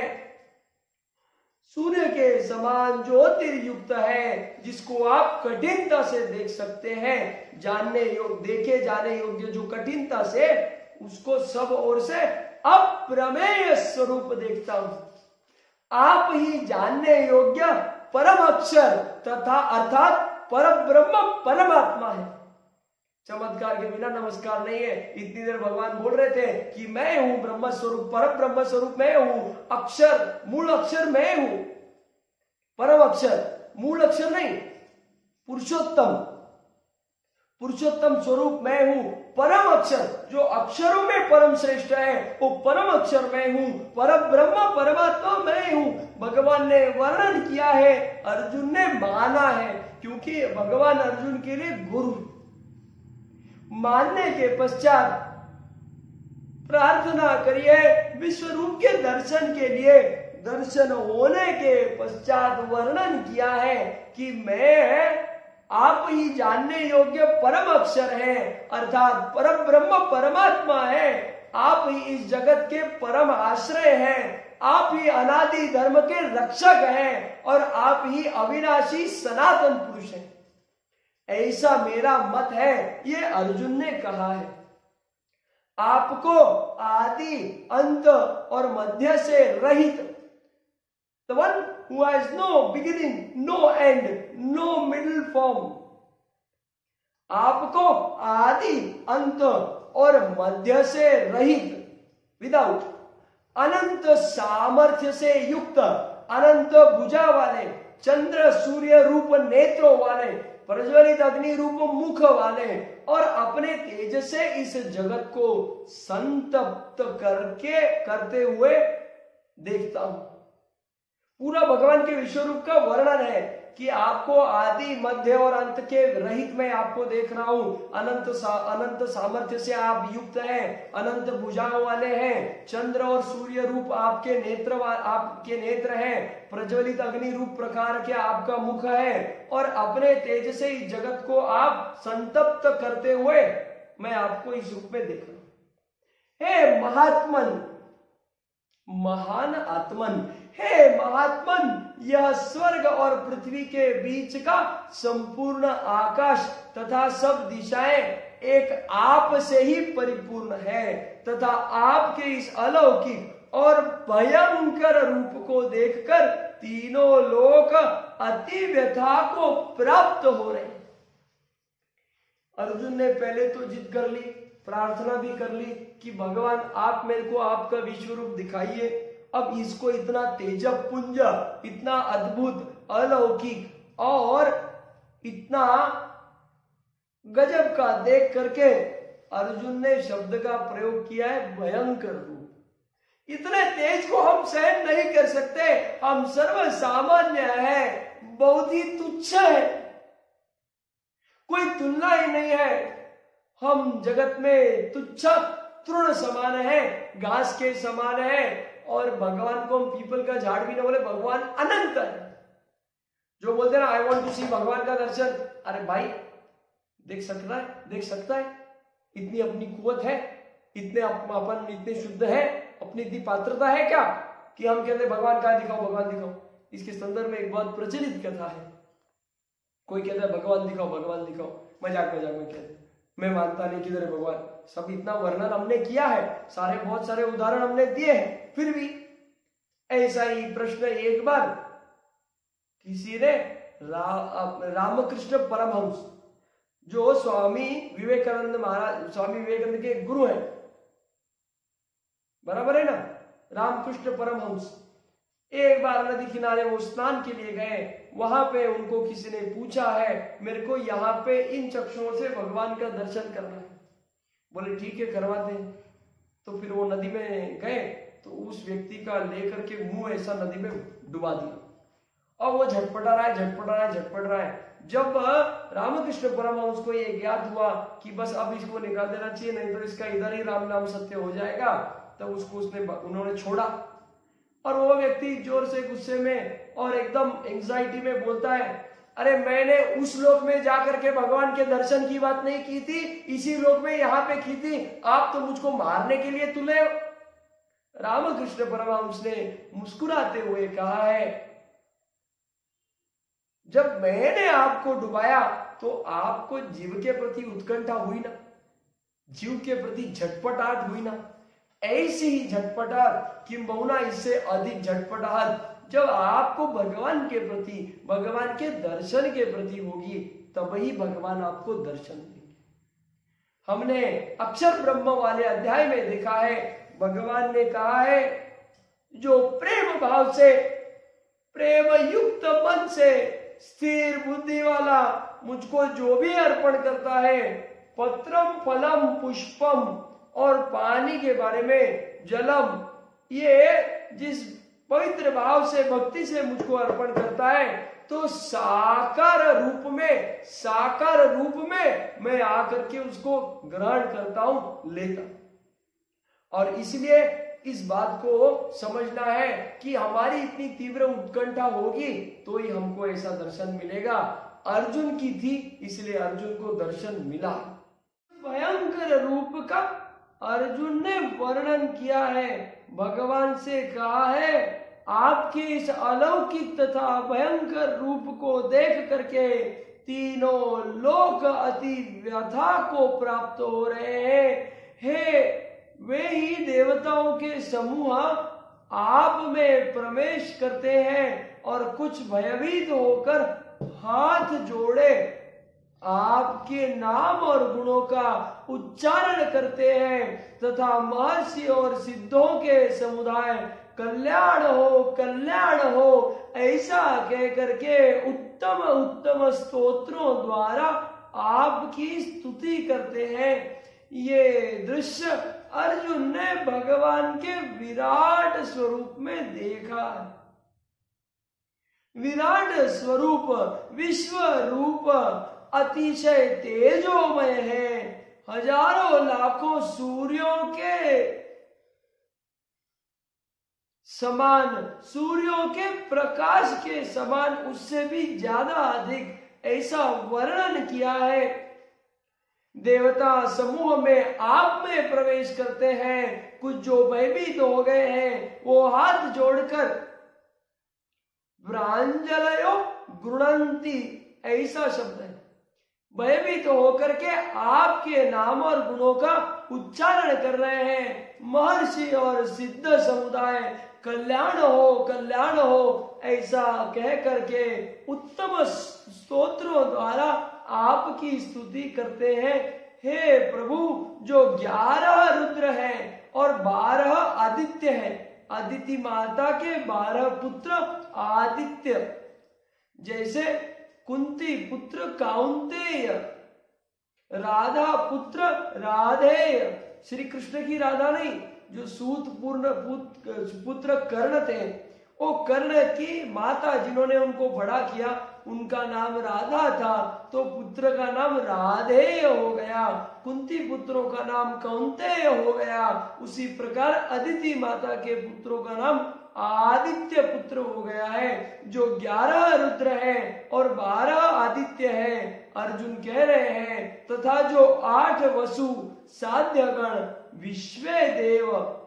सूर्य के समान ज्योतिर्युक्त है, जिसको आप कठिनता से देख सकते हैं, जानने योग्य, देखे जाने योग्य, जो कठिनता से उसको सब ओर से अप्रमेय स्वरूप देखता हूं। आप ही जानने योग्य परम अक्षर तथा अर्थात परम ब्रह्म परमात्मा है। चमत्कार के बिना नमस्कार नहीं है। इतनी देर भगवान बोल रहे थे कि मैं हूं ब्रह्म स्वरूप, परम ब्रह्म स्वरूप मैं हूं, अक्षर मूल अक्षर मैं हूं, परम अक्षर मूल अक्षर नहीं, पुरुषोत्तम, पुरुषोत्तम स्वरूप मैं हूं, परम अक्षर जो अक्षरों में परम श्रेष्ठ है वो परम अक्षर मैं हूं, परम ब्रह्म परमात्मा मैं हूं। भगवान ने वर्णन किया है, अर्जुन ने माना है, क्योंकि भगवान अर्जुन के लिए गुरु। मानने के पश्चात प्रार्थना करिए विश्वरूप के दर्शन के लिए। दर्शन होने के पश्चात वर्णन किया है कि मैं, आप ही जानने योग्य परम अक्षर है, अर्थात परम ब्रह्म परमात्मा है। आप ही इस जगत के परम आश्रय हैं, आप ही अनादि धर्म के रक्षक हैं और आप ही अविनाशी सनातन पुरुष हैं। ऐसा मेरा मत है, ये अर्जुन ने कहा है। आपको आदि अंत और मध्य से रहित, the one who has no beginning, no end, no middle form, आपको आदि अंत और मध्य से रहित, विदाउट, अनंत सामर्थ्य से युक्त, अनंत भुजा वाले, चंद्र सूर्य रूप नेत्रों वाले, प्रज्वलित अग्नि रूप मुख वाले और अपने तेज से इस जगत को संतप्त करते हुए देखता हूं। पूरा भगवान के विश्वरूप का वर्णन है कि आपको आदि मध्य और अंत के रहित में आपको देख रहा हूं। अनंत सामर्थ्य से आप युक्त हैं, अनंत भुजाओं वाले हैं, चंद्र और सूर्य रूप आपके नेत्र हैं, प्रज्वलित अग्नि रूप प्रकार के आपका मुख है और अपने तेज से इस जगत को आप संतप्त करते हुए मैं आपको इस रूप में देख रहा हूं। हे महात्मन, महान आत्मन, हे महात्मन, यह स्वर्ग और पृथ्वी के बीच का संपूर्ण आकाश तथा सब दिशाएं एक आप से ही परिपूर्ण है तथा आपके इस अलौकिक और भयंकर रूप को देखकर तीनों लोक अति व्यथा को प्राप्त हो रहे हैं। अर्जुन ने पहले तो जिद कर ली, प्रार्थना भी कर ली कि भगवान आप मेरे को आपका विश्व रूप दिखाइए। अब इसको इतना तेजपुंज, इतना अद्भुत, अलौकिक और इतना गजब का देख करके अर्जुन ने शब्द का प्रयोग किया है भयंकर रूप। इतने तेज को हम सहन नहीं कर सकते, हम सर्व सामान्य है, बहुत ही तुच्छ है, कोई तुलना ही नहीं है। हम जगत में तुच्छ तृण समान है, घास के समान है, और भगवान को हम पीपल का झाड़ भी ना बोले, भगवान अनंत है। जो बोलते हैं ना आई वॉन्ट टू सी भगवान का दर्शन, अरे भाई देख सकता है, इतनी अपनी कुवत है, इतने अपन इतने शुद्ध है, अपनी इतनी पात्रता है क्या कि हम कहते भगवान का दिखाओ, भगवान दिखाओ। इसके संदर्भ में एक बहुत प्रचलित कथा है, कोई कहता है भगवान दिखाओ, भगवान दिखाओ, मजाक में कहते हैं, मैं मानता नहीं किधर है भगवान। सब इतना वर्णन हमने किया है, बहुत सारे उदाहरण हमने दिए हैं, फिर भी ऐसा ही प्रश्न एक बार किसी ने रामकृष्ण परमहंस, जो स्वामी विवेकानंद महाराज, स्वामी विवेकानंद के गुरु हैं, बराबर है ना, रामकृष्ण परमहंस, एक बार नदी किनारे वो स्नान के लिए गए। वहां पे उनको किसी ने पूछा है, मेरे को यहाँ पे इन चक्षुओं से भगवान का दर्शन करना है। बोले ठीक है, करवाते हैं। तो फिर वो नदी में गए, तो उस व्यक्ति का लेकर के मुंह ऐसा नदी में डुबा दिया, और वो झटपट रहा है। जब रामकृष्ण परमहंस को ये ज्ञात हुआ कि बस अब इसको निकाल देना चाहिए, नहीं तो इसका इधर ही राम नाम सत्य हो जाएगा, तब उन्होंने छोड़ा। और वो व्यक्ति जोर से गुस्से में और एकदम एंजाइटी में बोलता है, अरे मैंने उस लोक में जाकर के भगवान के दर्शन की बात नहीं की थी, इसी लोक में यहाँ पे की थी, आप तो मुझको मारने के लिए तुले हो। रामकृष्ण परमहंस ने मुस्कुराते हुए कहा है, जब मैंने आपको डुबाया तो आपको जीव के प्रति उत्कंठा हुई ना, जीव के प्रति झटपटाहट हुई ना, ऐसी ही झटपटाहट, किंबहुना इससे अधिक झटपटाहट जब आपको भगवान के प्रति, भगवान के दर्शन के प्रति होगी, तब ही भगवान आपको दर्शन देंगे। हमने अक्षर ब्रह्म वाले अध्याय में देखा है, भगवान ने कहा है, जो प्रेम भाव से, प्रेम युक्त मन से, स्थिर बुद्धि वाला मुझको जो भी अर्पण करता है, पत्रम फलम पुष्पम, और पानी के बारे में जलम, ये जिस पवित्र भाव से, भक्ति से मुझको अर्पण करता है, तो साकार रूप में मैं आकर के उसको ग्रहण करता हूं, लेता। और इसलिए इस बात को समझना है कि हमारी इतनी तीव्र उत्कंठा होगी तो ही हमको ऐसा दर्शन मिलेगा। अर्जुन की थी, इसलिए अर्जुन को दर्शन मिला। भयंकर रूप का अर्जुन ने वर्णन किया है, भगवान से कहा है, आपके इस अलौकिक तथा भयंकर रूप को देख करके तीनों लोक अति व्यथा को प्राप्त हो रहे हैं। हे वे ही देवताओं के समूह आप में प्रवेश करते हैं और कुछ भयभीत होकर हाथ जोड़े आपके नाम और गुणों का उच्चारण करते हैं, तथा महर्षि और सिद्धों के समुदाय कल्याण हो ऐसा कह करके उत्तम उत्तम स्तोत्रों द्वारा आपकी स्तुति करते हैं। ये दृश्य अर्जुन ने भगवान के विराट स्वरूप में देखा। विराट स्वरूप, विश्व रूप अतिशय तेजोमय है, हजारों लाखों सूर्यों के समान, सूर्यों के प्रकाश के समान, उससे भी ज्यादा अधिक ऐसा वर्णन किया है। देवता समूह में आप में प्रवेश करते हैं, कुछ जो भयभीत हो गए हैं वो हाथ जोड़कर प्रांजलयो गृणंती, ऐसा शब्द है, भयभीत होकर के आपके नाम और गुणों का उच्चारण कर रहे हैं। महर्षि और सिद्ध समुदाय कल्याण हो ऐसा कह करके उत्तम स्तोत्रों द्वारा आपकी स्तुति करते हैं। हे प्रभु, जो 11 रुद्र हैं और 12 आदित्य हैं, अदिति माता के 12 पुत्र आदित्य, जैसे कुंती पुत्र काउंतेय, राधा पुत्र राधेय, श्री कृष्ण की राधा नहीं, जो सूत पुत्र कर्ण थे, वो कर्ण की माता जिन्होंने उनको बड़ा किया उनका नाम राधा था, तो पुत्र का नाम राधेय हो गया। कुंती पुत्रों का नाम कौंतेय हो गया। उसी प्रकार अदिति माता के पुत्रों का नाम आदित्य पुत्र हो गया है। जो 11 रुद्र हैं और 12 आदित्य हैं, अर्जुन कह रहे हैं, तथा जो 8 वसु साध्यगण विश्वे देव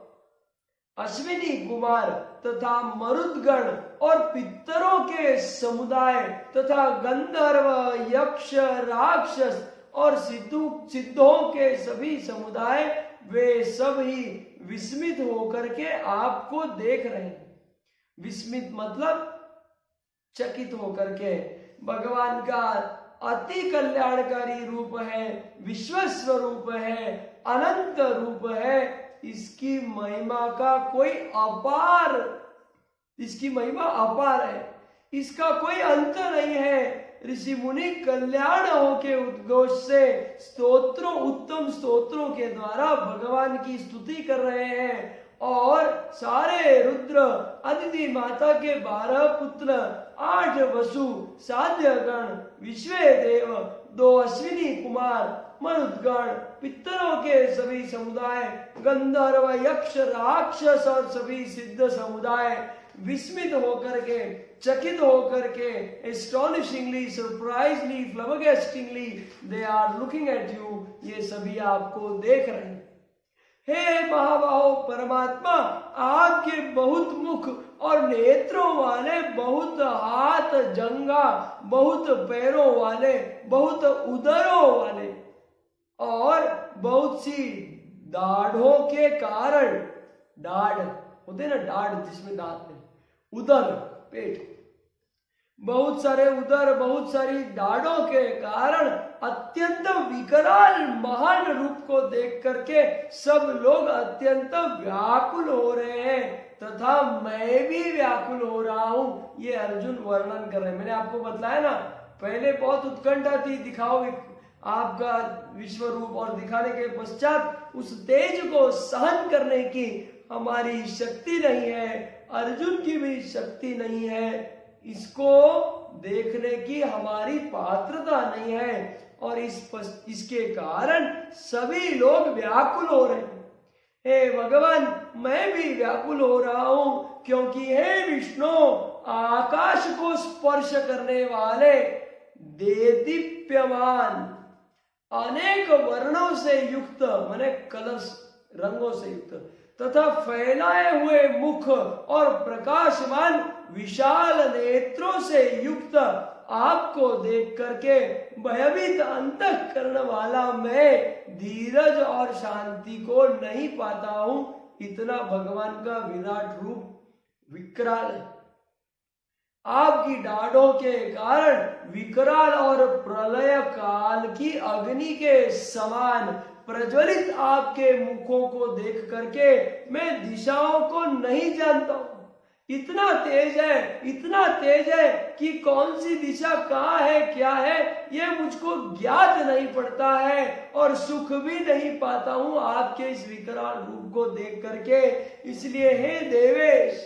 अश्विनी कुमार तथा मरुदगण और पितरों के समुदाय तथा गंधर्व यक्ष राक्षस और सिद्धों के सभी समुदाय, वे सब ही विस्मित होकर के आपको देख रहे हैं। विस्मित मतलब चकित होकर के। भगवान का अति कल्याणकारी रूप है, विश्व स्वरूप है, अनंत रूप है। इसकी महिमा अपार है, इसका कोई अंत नहीं है। ऋषि मुनि कल्याण हो के उद्घोष से उत्तम स्तोत्रों के द्वारा भगवान की स्तुति कर रहे हैं। और सारे रुद्र, अदिति माता के 12 पुत्र, 8 वसु साध्यगण, विश्वे देव, 2 अश्विनी कुमार, मरुदगण, पितरों के सभी समुदाय, गंधर्व यक्ष राक्षस और सभी सिद्ध समुदाय विस्मित होकर के, चकित होकर के, astonishingly, surprisingly, flabbergastingly they are looking at you, ये सभी आपको देख रहे हैं। हे महाबाहो परमात्मा, आपके बहुत मुख और नेत्रों वाले, बहुत हाथ जंगा, बहुत पैरों वाले, बहुत उदरों वाले और बहुत सी दाढ़ों के कारण, दाढ़ होते ना, दाढ़ जिसमें दांत है, उदर पेट, बहुत सारे उदर, बहुत सारी दाढ़ों के कारण अत्यंत विकराल महान रूप को देख करके सब लोग अत्यंत व्याकुल हो रहे हैं, तथा मैं भी व्याकुल हो रहा हूं। ये अर्जुन वर्णन कर रहे हैं। मैंने आपको बतलाया ना, पहले बहुत उत्कंठा थी, दिखाओ आपका विश्व रूप, और दिखाने के पश्चात उस तेज को सहन करने की हमारी शक्ति नहीं है, अर्जुन की भी शक्ति नहीं है, इसको देखने की हमारी पात्रता नहीं है, और इसके कारण सभी लोग व्याकुल हो रहे हैं। हे भगवान, मैं भी व्याकुल हो रहा हूं, क्योंकि हे विष्णु, आकाश को स्पर्श करने वाले देदीप्यमान, अनेक वर्णों से युक्त, माने कलर्स, रंगों से युक्त, तथा फैलाए हुए मुख और प्रकाशमान विशाल नेत्रों से युक्त आपको देख करके भयभीत अंतःकरण वाला मैं धीरज और शांति को नहीं पाता हूं। इतना भगवान का विराट रूप विकराल है। आपकी डाढ़ों के कारण विकराल और प्रलय काल की अग्नि के समान प्रज्वलित आपके मुखों को देख करके मैं दिशाओं को नहीं जानता हूं। इतना तेज है कि कौन सी दिशा कहाँ है, क्या है, ये मुझको ज्ञात नहीं पड़ता है, और सुख भी नहीं पाता हूं आपके इस विकराल रूप को देख करके। इसलिए हे देवेश,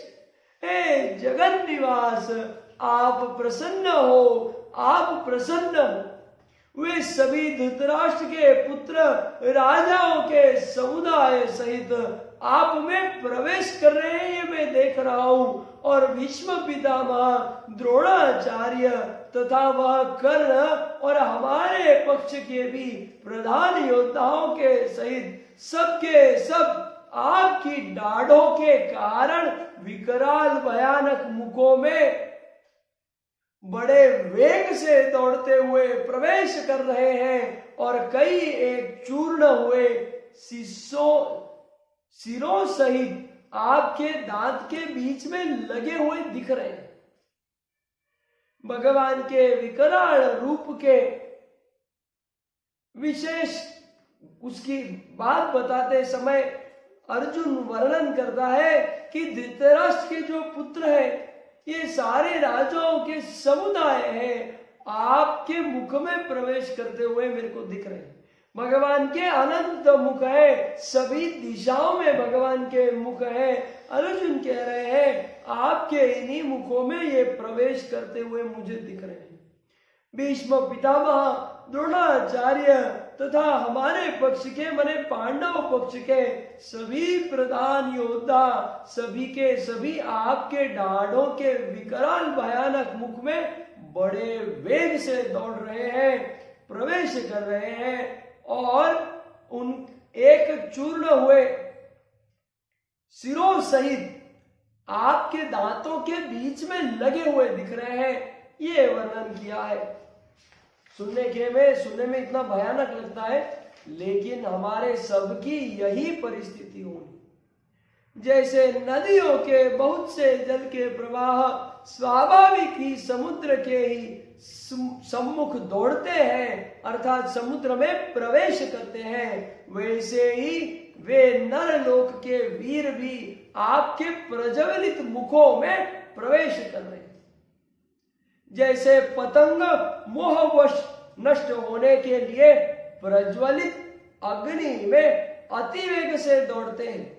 हे जगन निवास, आप प्रसन्न हो, आप प्रसन्न हो। वे सभी धृतराष्ट्र के पुत्र राजाओं के समुदाय सहित आप में प्रवेश कर रहे हैं, ये मैं देख रहा हूं। और भीष्म पितामह, द्रोणाचार्य तथा वह कर्ण और हमारे पक्ष के भी प्रधान योद्धाओं के सहित सबके सब आपकी दाढ़ों के कारण विकराल भयानक मुखों में बड़े वेग से दौड़ते हुए प्रवेश कर रहे हैं, और कई एक चूर्ण हुए सिरों सहित आपके दांत के बीच में लगे हुए दिख रहे हैं। भगवान के विकराल रूप के विशेष उसकी बात बताते समय अर्जुन वर्णन करता है कि धृतराष्ट्र के जो पुत्र हैं, ये सारे राजाओं के समुदाय हैं, आपके मुख में प्रवेश करते हुए मेरे को दिख रहे हैं। भगवान के अनंत मुख है, सभी दिशाओं में भगवान के मुख है। अर्जुन कह रहे हैं आपके इन्हीं मुखों में ये प्रवेश करते हुए मुझे दिख रहे हैं। भीष्म पितामह, द्रोणाचार्य तथा हमारे पक्ष के माने पांडव पक्ष के सभी प्रधान योद्धा, सभी के सभी आपके डाढ़ों के विकराल भयानक मुख में बड़े वेग से दौड़ रहे हैं, प्रवेश कर रहे हैं और उन एक चूर्ण हुए सिरों सहित आपके दांतों के बीच में लगे हुए दिख रहे हैं। ये वर्णन किया है। सुनने में इतना भयानक लगता है, लेकिन हमारे सबकी यही परिस्थिति होगी। जैसे नदियों के बहुत से जल के प्रवाह स्वाभाविक ही समुद्र के ही सम्मुख दौड़ते हैं, अर्थात समुद्र में प्रवेश करते हैं, वैसे ही वे नर लोक के वीर भी आपके प्रज्वलित मुखों में प्रवेश कर रहे हैं। जैसे पतंग मोहवश नष्ट होने के लिए प्रज्वलित अग्नि में अतिवेग से दौड़ते हैं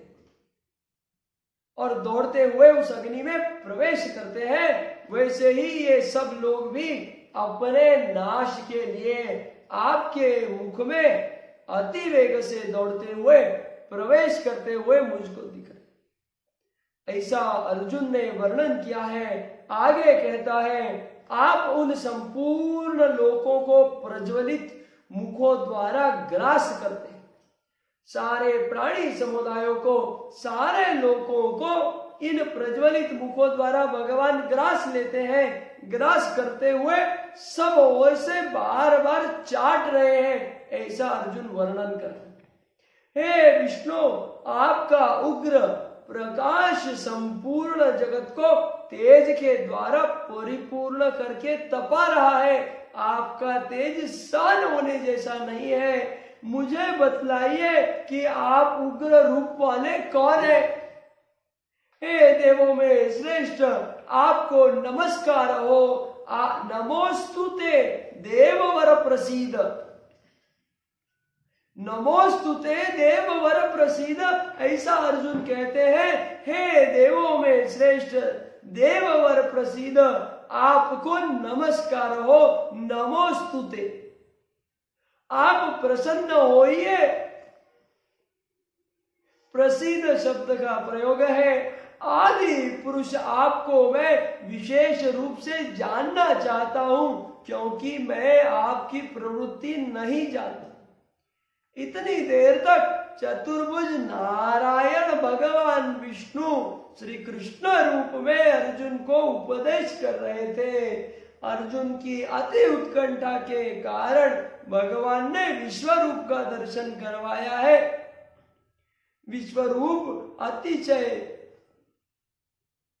और दौड़ते हुए उस अग्नि में प्रवेश करते हैं, वैसे ही ये सब लोग भी अपने नाश के लिए आपके मुख में अतिवेग से दौड़ते हुए प्रवेश करते हुए मुझको दिख रहे। ऐसा अर्जुन ने वर्णन किया है। आगे कहता है आप उन संपूर्ण लोकों को प्रज्वलित मुखों द्वारा ग्रास करते हैं। सारे प्राणी समुदायों को, सारे लोगों को इन प्रज्वलित मुखों द्वारा भगवान ग्रास लेते हैं। ग्रास करते हुए सब ओर से बार बार चाट रहे हैं, ऐसा अर्जुन वर्णन कर रहे हैं। हे विष्णु, आपका उग्र प्रकाश संपूर्ण जगत को तेज के द्वारा परिपूर्ण करके तपा रहा है। आपका तेज सहन होने जैसा नहीं है। मुझे बतलाइए कि आप उग्र रूप वाले कौन है। हे देवों में श्रेष्ठ, आपको नमस्कार हो। नमोस्तुते देववर प्रसीद, नमोस्तुते देववर प्रसीद, ऐसा अर्जुन कहते हैं। हे देवों में श्रेष्ठ देववर प्रसीद, आपको नमस्कार हो। नमोस्तुते, आप प्रसन्न होइए। प्रसिद्ध शब्द का प्रयोग है। आदि पुरुष आपको मैं विशेष रूप से जानना चाहता हूं, क्योंकि मैं आपकी प्रवृत्ति नहीं जानता। इतनी देर तक चतुर्भुज नारायण भगवान विष्णु श्री कृष्ण रूप में अर्जुन को उपदेश कर रहे थे। अर्जुन की अति उत्कंठा के कारण भगवान ने विश्व रूप का दर्शन करवाया है। विश्व रूप अतिशय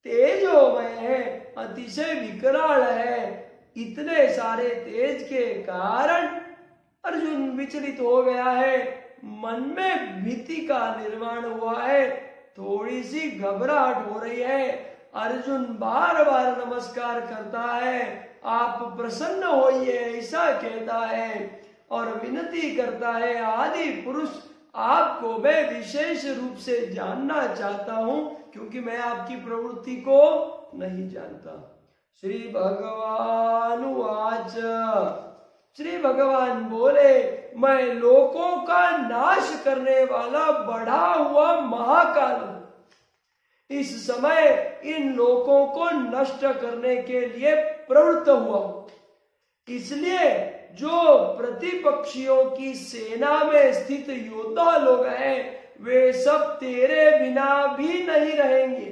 तेजोमय है, अतिशय विकराल है। इतने सारे तेज के कारण अर्जुन विचलित हो गया है। मन में भीति का निर्माण हुआ है, थोड़ी सी घबराहट हो रही है। अर्जुन बार बार नमस्कार करता है, आप प्रसन्न होइए ऐसा कहता है और विनती करता है। आदि पुरुष, आपको मैं विशेष रूप से जानना चाहता हूं, क्योंकि मैं आपकी प्रवृत्ति को नहीं जानता। श्री भगवान वाच, श्री भगवान बोले, मैं लोकों का नाश करने वाला बढ़ा हुआ महाकाल हूं। इस समय इन लोकों को नष्ट करने के लिए प्रवृत्त हुआ। इसलिए जो प्रतिपक्षियों की सेना में स्थित योद्धा लोग हैं, वे सब तेरे बिना भी नहीं रहेंगे।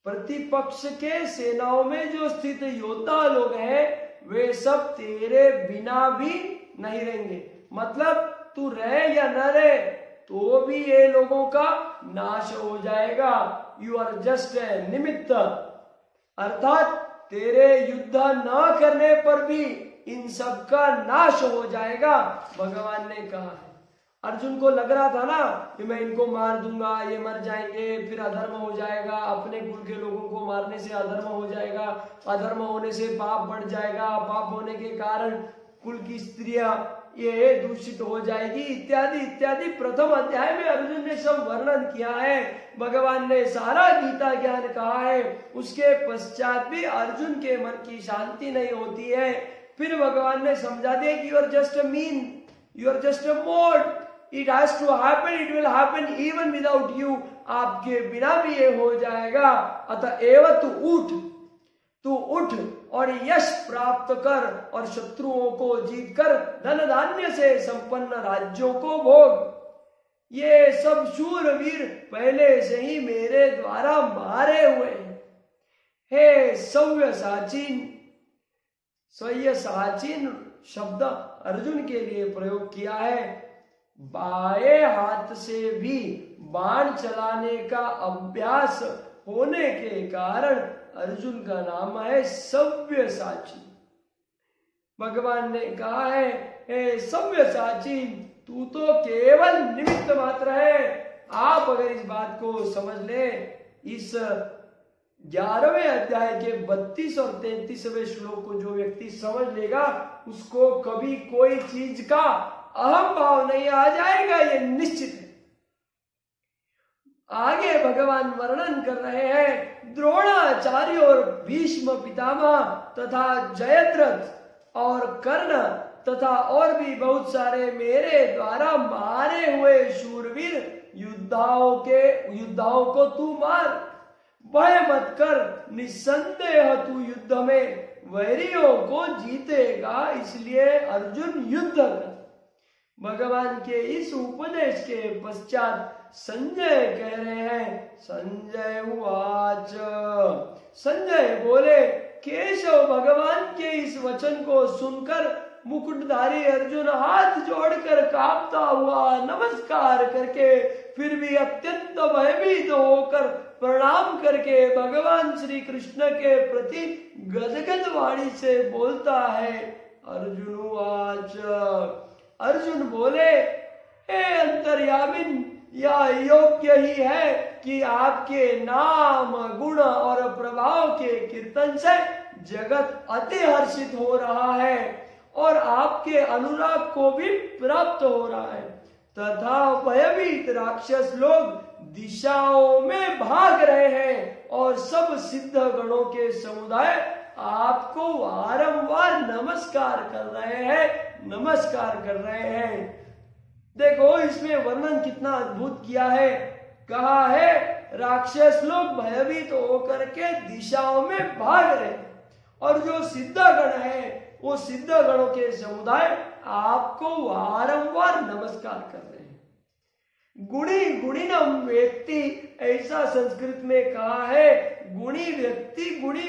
प्रतिपक्ष के सेनाओं में जो स्थित योद्धा लोग हैं, वे सब तेरे बिना भी नहीं रहेंगे। मतलब तू रहे या न रहे तो भी ये लोगों का नाश हो जाएगा। यू आर जस्ट ए निमित्त, अर्थात तेरे युद्ध न करने पर भी इन सब का नाश हो जाएगा, भगवान ने कहा है। अर्जुन को लग रहा था ना कि मैं इनको मार दूंगा, ये मर जाएंगे, फिर अधर्म हो जाएगा, अपने कुल के लोगों को मारने से अधर्म हो जाएगा, अधर्म होने से पाप बढ़ जाएगा, पाप होने के कारण कुल की स्त्रियां ये दूषित हो जाएगी, इत्यादि इत्यादि। प्रथम अध्याय में अर्जुन ने सब वर्णन किया है, भगवान ने सारा गीता ज्ञान कहा है। उसके पश्चात भी अर्जुन के मन की शांति नहीं होती है। फिर भगवान ने समझा दिया कि you are just a mean, you are just a mode, it has to happen, it will happen even without you. आपके बिना भी ये हो जाएगा। अतएव तू उठ और यश प्राप्त कर और शत्रुओं को जीतकर धन धान्य से संपन्न राज्यों को भोग। ये सब शूरवीर पहले से ही मेरे द्वारा मारे हुए हैं। हे सव्यसाचीन शब्द अर्जुन के लिए प्रयोग किया है। बाएं हाथ से भी बाण चलाने का अभ्यास होने के कारण अर्जुन का नाम है सव्यसाची। भगवान ने कहा है, हे सव्यसाची, तू तो केवल निमित्त मात्र है। आप अगर इस बात को समझ ले, इस 11वें अध्याय के 32 और 33वें श्लोक को जो व्यक्ति समझ लेगा, उसको कभी कोई चीज का अहम भाव नहीं आ जाएगा, ये निश्चित है। आगे भगवान वर्णन कर रहे हैं, द्रोणाचार्य और भीष्म पितामह तथा जयद्रथ और कर्ण तथा और भी बहुत सारे मेरे द्वारा मारे हुए शूरवीर योद्धाओं को तू मार। भय मत कर, निस्संदेह तू युद्ध में वैरियों को जीतेगा, इसलिए अर्जुन युद्ध कर। भगवान के इस उपदेश के पश्चात संजय कह रहे हैं, संजय उवाच, संजय बोले, केशव भगवान के इस वचन को सुनकर मुकुटधारी अर्जुन हाथ जोड़कर कांपता हुआ नमस्कार करके फिर भी अत्यंत भयभीत होकर प्रणाम करके भगवान श्री कृष्ण के प्रति गदगद वाणी से बोलता है। अर्जुन उवाच, अर्जुन बोले, हे अंतर्यामिन, यह योग्य ही है कि आपके नाम गुण और प्रभाव के कीर्तन से जगत अति हर्षित हो रहा है और आपके अनुराग को भी प्राप्त हो रहा है, तथा भयभीत राक्षस लोग दिशाओं में भाग रहे हैं और सब सिद्ध गणों के समुदाय आपको वारंवार नमस्कार कर रहे हैं। देखो इसमें वर्णन कितना अद्भुत किया है। कहा है राक्षस लोग भयभीत होकर के दिशाओं में भाग रहे हैं और जो सिद्ध गण है वो सिद्ध गणों के समुदाय आपको वारंवार नमस्कार कर रहे हैं। गुणीनम व्यक्ति, ऐसा संस्कृत में कहा है, गुणी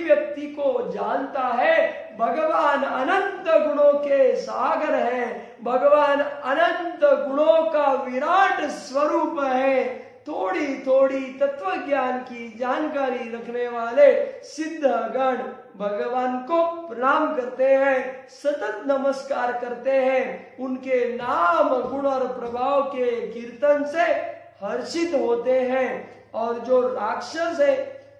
व्यक्ति को जानता है। भगवान अनंत गुणों के सागर है, भगवान अनंत गुणों का विराट स्वरूप है। थोड़ी थोड़ी तत्व ज्ञान की जानकारी रखने वाले सिद्ध गण भगवान को प्रणाम करते हैं, सतत नमस्कार करते हैं, उनके नाम गुण और प्रभाव के कीर्तन से हर्षित होते हैं। और जो राक्षस है,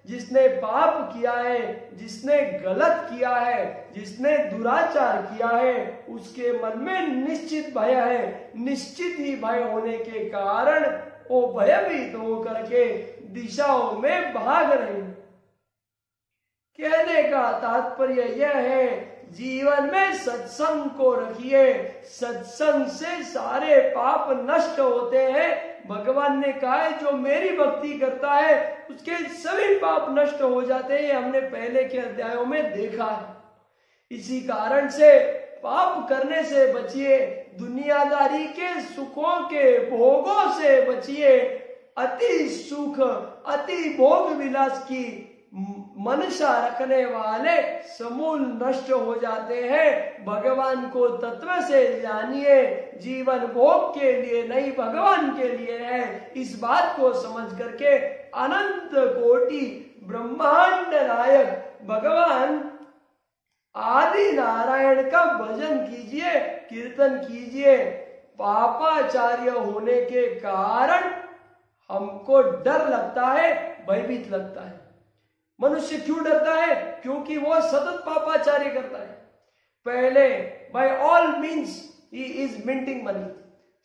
जिसने पाप किया है, जिसने गलत किया है, जिसने दुराचार किया है, उसके मन में निश्चित भय है। निश्चित ही भय होने के कारण वो भयभीत होकर के दिशाओं में भाग रहे हैं। कहने का तात्पर्य यह है, जीवन में सत्संग को रखिए, सत्संग से सारे पाप नष्ट होते हैं। भगवान ने कहा है जो मेरी भक्ति करता है उसके सभी पाप नष्ट हो जाते हैं, हमने पहले के अध्यायों में देखा है। इसी कारण से पाप करने से बचिए, दुनियादारी के सुखों के भोगों से बचिए। अति सुख, अति भोग विलास की मनसा रखने वाले समूल नष्ट हो जाते हैं। भगवान को तत्व से जानिए, जीवन भोग के लिए नहीं भगवान के लिए है। इस बात को समझ करके अनंत कोटि ब्रह्मांड नायक भगवान आदि नारायण का भजन कीजिए, कीर्तन कीजिए। पापाचार्य होने के कारण हमको डर लगता है, भयभीत लगता है। मनुष्य क्यों डरता है? क्योंकि वो सतत पापाचार्य करता है। पहले by all means he is minting money.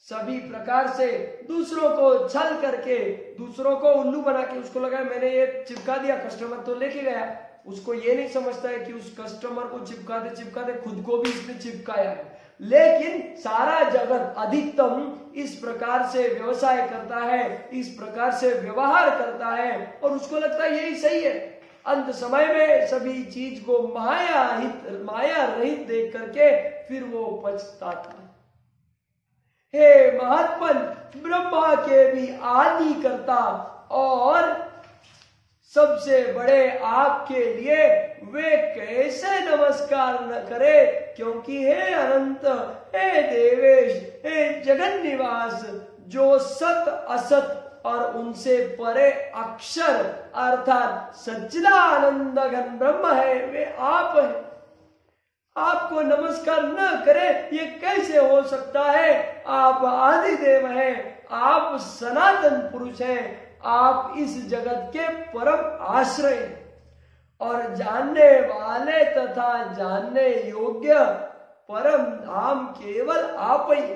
सभी प्रकार से दूसरों को छल करके, दूसरों को उल्लू बना के, उसको लगा मैंने ये चिपका दिया, कस्टमर तो लेके गया, उसको ये नहीं समझता है कि उस कस्टमर को चिपकाते खुद को भी इसने चिपकाया है। लेकिन सारा जगत अधिकतम इस प्रकार से व्यवसाय करता है, इस प्रकार से व्यवहार करता है और उसको लगता है यही सही है। अंत समय में सभी चीज को माया रहित देख करके फिर वो पछताता है। हे महात्मन, ब्रह्मा के भी आदि करता और सबसे बड़े आपके लिए वे कैसे नमस्कार न करे, क्योंकि हे अनंत, हे देवेश, हे जगन निवास, जो सत असत और उनसे परे अक्षर अर्थात सच्चिदानंद घन ब्रह्म है, वे आप है। आपको नमस्कार न करे ये कैसे हो सकता है? आप आदिदेव हैं, आप सनातन पुरुष हैं, आप इस जगत के परम आश्रय और जानने वाले तथा जानने योग्य परम धाम केवल आप ही।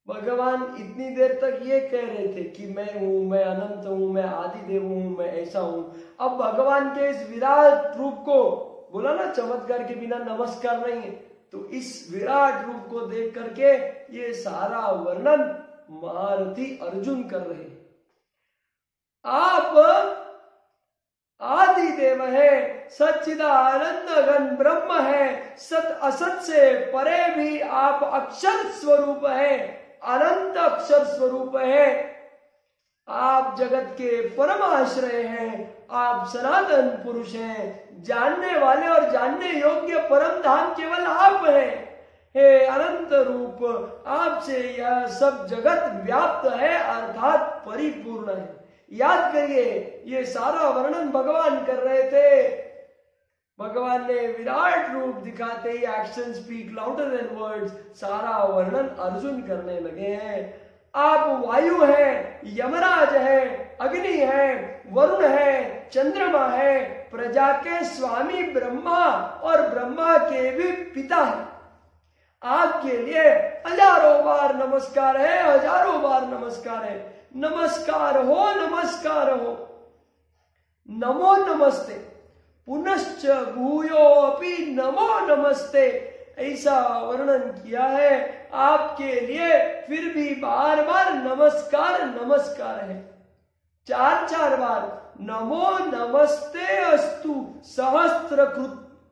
भगवान इतनी देर तक ये कह रहे थे कि मैं हूं, मैं अनंत हूं, मैं आदिदेव हूं, मैं ऐसा हूं। अब भगवान के इस विराट रूप को, बोला ना चमत्कार के बिना नमस्कार नहीं है, तो इस विराट रूप को देख करके ये सारा वर्णन महारथी अर्जुन कर रहे हैं। आप आदिदेव है, सच्चिदानंद घन ब्रह्म है, सत असत से परे भी आप अक्षर स्वरूप है, अनंत अक्षर स्वरूप है, आप जगत के परम आश्रय हैं, आप सनातन पुरुष हैं, जानने वाले और जानने योग्य परम धाम केवल आप हैं। हे अनंत रूप, आपसे यह सब जगत व्याप्त है अर्थात परिपूर्ण है। याद करिए, ये सारा वर्णन भगवान कर रहे थे। भगवान ने विराट रूप दिखाते ही action speak louder than words, सारा वर्णन अर्जुन करने लगे हैं। आप वायु हैं, यमराज हैं, अग्नि है, वरुण है, चंद्रमा है, प्रजा के स्वामी ब्रह्मा और ब्रह्मा के भी पिता है। आपके लिए हजारों बार नमस्कार है, हजारों बार नमस्कार है। नमस्कार हो, नमस्कार हो। नमो नमस्ते, पुनश्च भूयो अपि नमो नमस्ते, ऐसा वर्णन किया है। आपके लिए फिर भी बार बार नमस्कार नमस्कार है, 4 बार नमो नमस्ते अस्तु सहस्त्र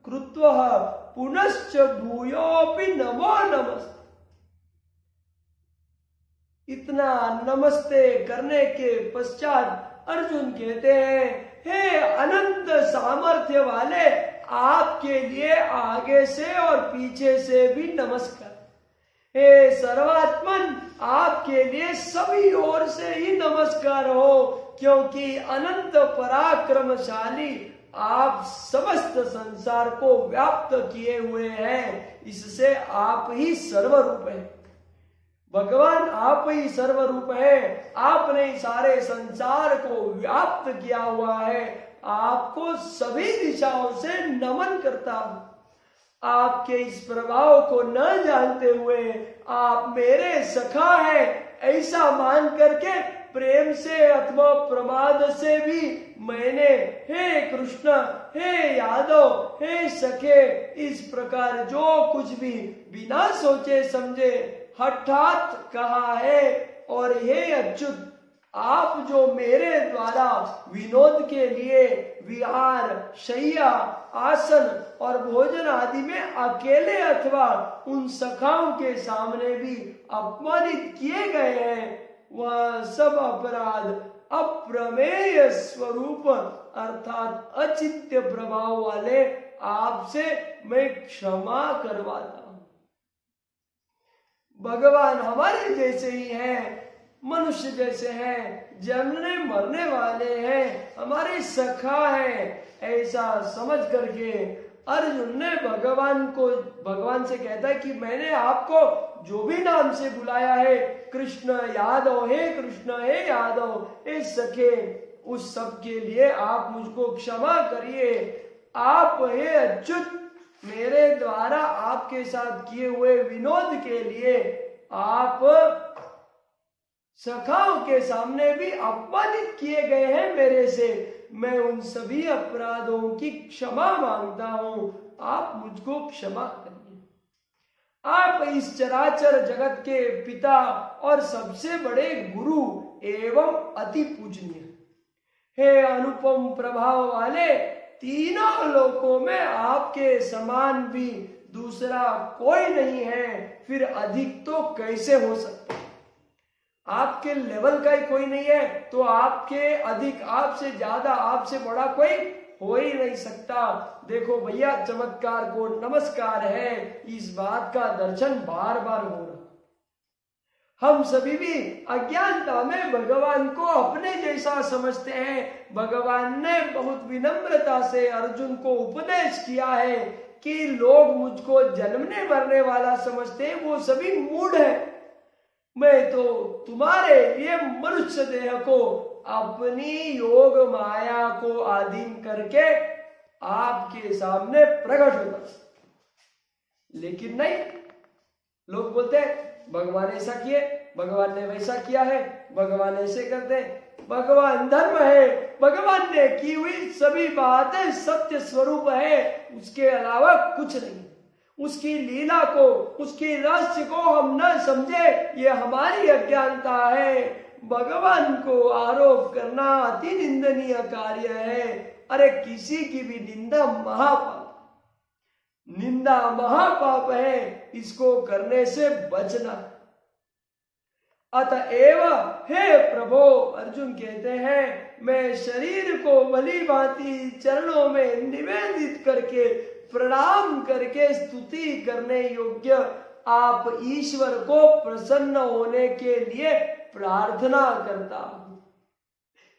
कृत्वः पुनश्च भूयोपि नमो नमस्ते। इतना नमस्ते करने के पश्चात अर्जुन कहते हैं, हे अनंत सामर्थ्य वाले, आपके लिए आगे से और पीछे से भी नमस्कार। हे सर्वात्मन, आपके लिए सभी ओर से ही नमस्कार हो, क्योंकि अनंत पराक्रमशाली आप समस्त संसार को व्याप्त किए हुए हैं, इससे आप ही सर्वरूप हैं। भगवान आप ही सर्वरूप है, आपने सारे संसार को व्याप्त किया हुआ है। आपको सभी दिशाओं से नमन करता हूं। आपके इस प्रभाव को न जानते हुए आप मेरे सखा है ऐसा मान करके प्रेम से अथवा प्रमाद से भी मैंने हे कृष्ण, हे यादव, हे सखे, इस प्रकार जो कुछ भी बिना सोचे समझे हठात कहा है। और हे अच्युत, आप जो मेरे द्वारा विनोद के लिए विहार, शैया, आसन और भोजन आदि में अकेले अथवा उन सखाओं के सामने भी अपमानित किए गए हैं, वह सब अपराध अप्रमेय स्वरूप अर्थात अचित्य प्रभाव वाले आपसे मैं क्षमा करवाता हूं। भगवान हमारे जैसे ही हैं, मनुष्य जैसे हैं, जन्मने मरने वाले हैं, हमारे सखा हैं, ऐसा समझ करके अर्जुन ने भगवान से कहता है कि मैंने आपको जो भी नाम से बुलाया है, कृष्ण यादव, हे कृष्ण, हे यादव, हे सखे, उस सब के लिए आप मुझको क्षमा करिए। आप हे अच्युत मेरे द्वारा आपके साथ किए हुए विनोद के लिए आप सखाओं के सामने भी अपमानित किए गए हैं मेरे से। मैं उन सभी अपराधों की क्षमा मांगता हूं, आप मुझको क्षमा करिए। आप इस चराचर जगत के पिता और सबसे बड़े गुरु एवं अति पूजनीय, हे अनुपम प्रभाव वाले, तीनों लोकों में आपके समान भी दूसरा कोई नहीं है, फिर अधिक तो कैसे हो सकता? आपके लेवल का ही कोई नहीं है तो आपके अधिक, आपसे ज्यादा, आपसे बड़ा कोई हो ही नहीं सकता। देखो भैया, चमत्कार को नमस्कार है, इस बात का दर्शन बार बार हो रहा। हम सभी भी अज्ञानता में भगवान को अपने जैसा समझते हैं। भगवान ने बहुत विनम्रता से अर्जुन को उपदेश किया है कि लोग मुझको जन्मने मरने वाला समझते हैं, वो सभी मूढ़ है। मैं तो तुम्हारे लिए मनुष्य देह को अपनी योग माया को अधीन करके आपके सामने प्रकट होता, लेकिन नहीं, लोग बोलते हैं भगवान ऐसा किए, भगवान ने वैसा किया है, भगवान ऐसे करते हैं। भगवान धर्म है, भगवान ने की हुई सभी बातें सत्य स्वरूप है, उसके अलावा कुछ नहीं। उसकी लीला को, उसकी रहस्य को हम न समझे, ये हमारी अज्ञानता है। भगवान को आरोप करना अति निंदनीय कार्य है। अरे किसी की भी निंदा महापाप, निंदा महापाप है, इसको करने से बचना। अतएव हे प्रभु, अर्जुन कहते हैं, मैं शरीर को भली भांति चरणों में निवेदित करके, प्रणाम करके स्तुति करने योग्य आप ईश्वर को प्रसन्न होने के लिए प्रार्थना करता हूं।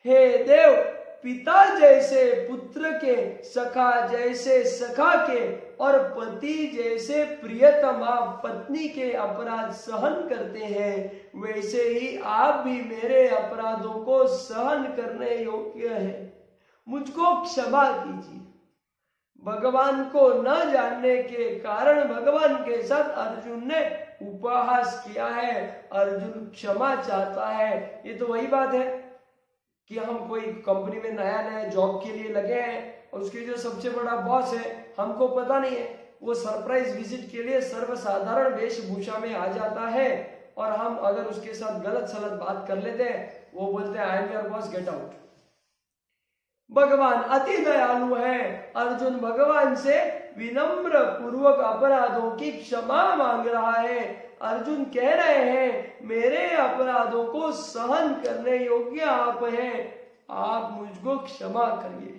हे देव, पिता जैसे पुत्र के, सखा जैसे सखा के और पति जैसे प्रियतमा पत्नी के अपराध सहन करते हैं, वैसे ही आप भी मेरे अपराधों को सहन करने योग्य हैं। मुझको क्षमा कीजिए। भगवान को न जानने के कारण भगवान के साथ अर्जुन ने उपहास किया है। अर्जुन क्षमा चाहता है। ये तो वही बात है कि हम कोई कंपनी में नया नया जॉब के लिए लगे हैं और उसके जो सबसे बड़ा बॉस है हमको पता नहीं है, वो सरप्राइज विजिट के लिए सर्वसाधारण वेशभूषा में आ जाता है और हम अगर उसके साथ गलत सलत बात कर लेते हैं, वो बोलते हैं I am your boss, get out. भगवान अति दयालु है। अर्जुन भगवान से विनम्र पूर्वक अपराधों की क्षमा मांग रहा है। अर्जुन कह रहे हैं, मेरे अपराधों को सहन करने योग्य आप हैं, आप मुझको क्षमा करिए।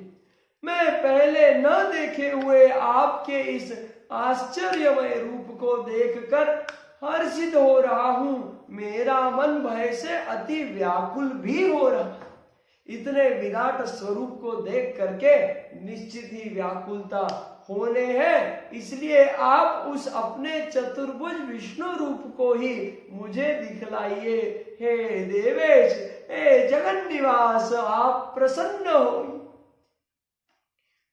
मैं पहले न देखे हुए आपके इस आश्चर्यमय रूप को देखकर हर्षित हो रहा हूं। मेरा मन भय से अति व्याकुल भी हो रहा है। इतने विराट स्वरूप को देख करके निश्चित ही व्याकुलता होने हैं, इसलिए आप उस अपने चतुर्भुज विष्णु रूप को ही मुझे दिखलाइए। हे देवेश, हे जगन निवास, आप प्रसन्न हो।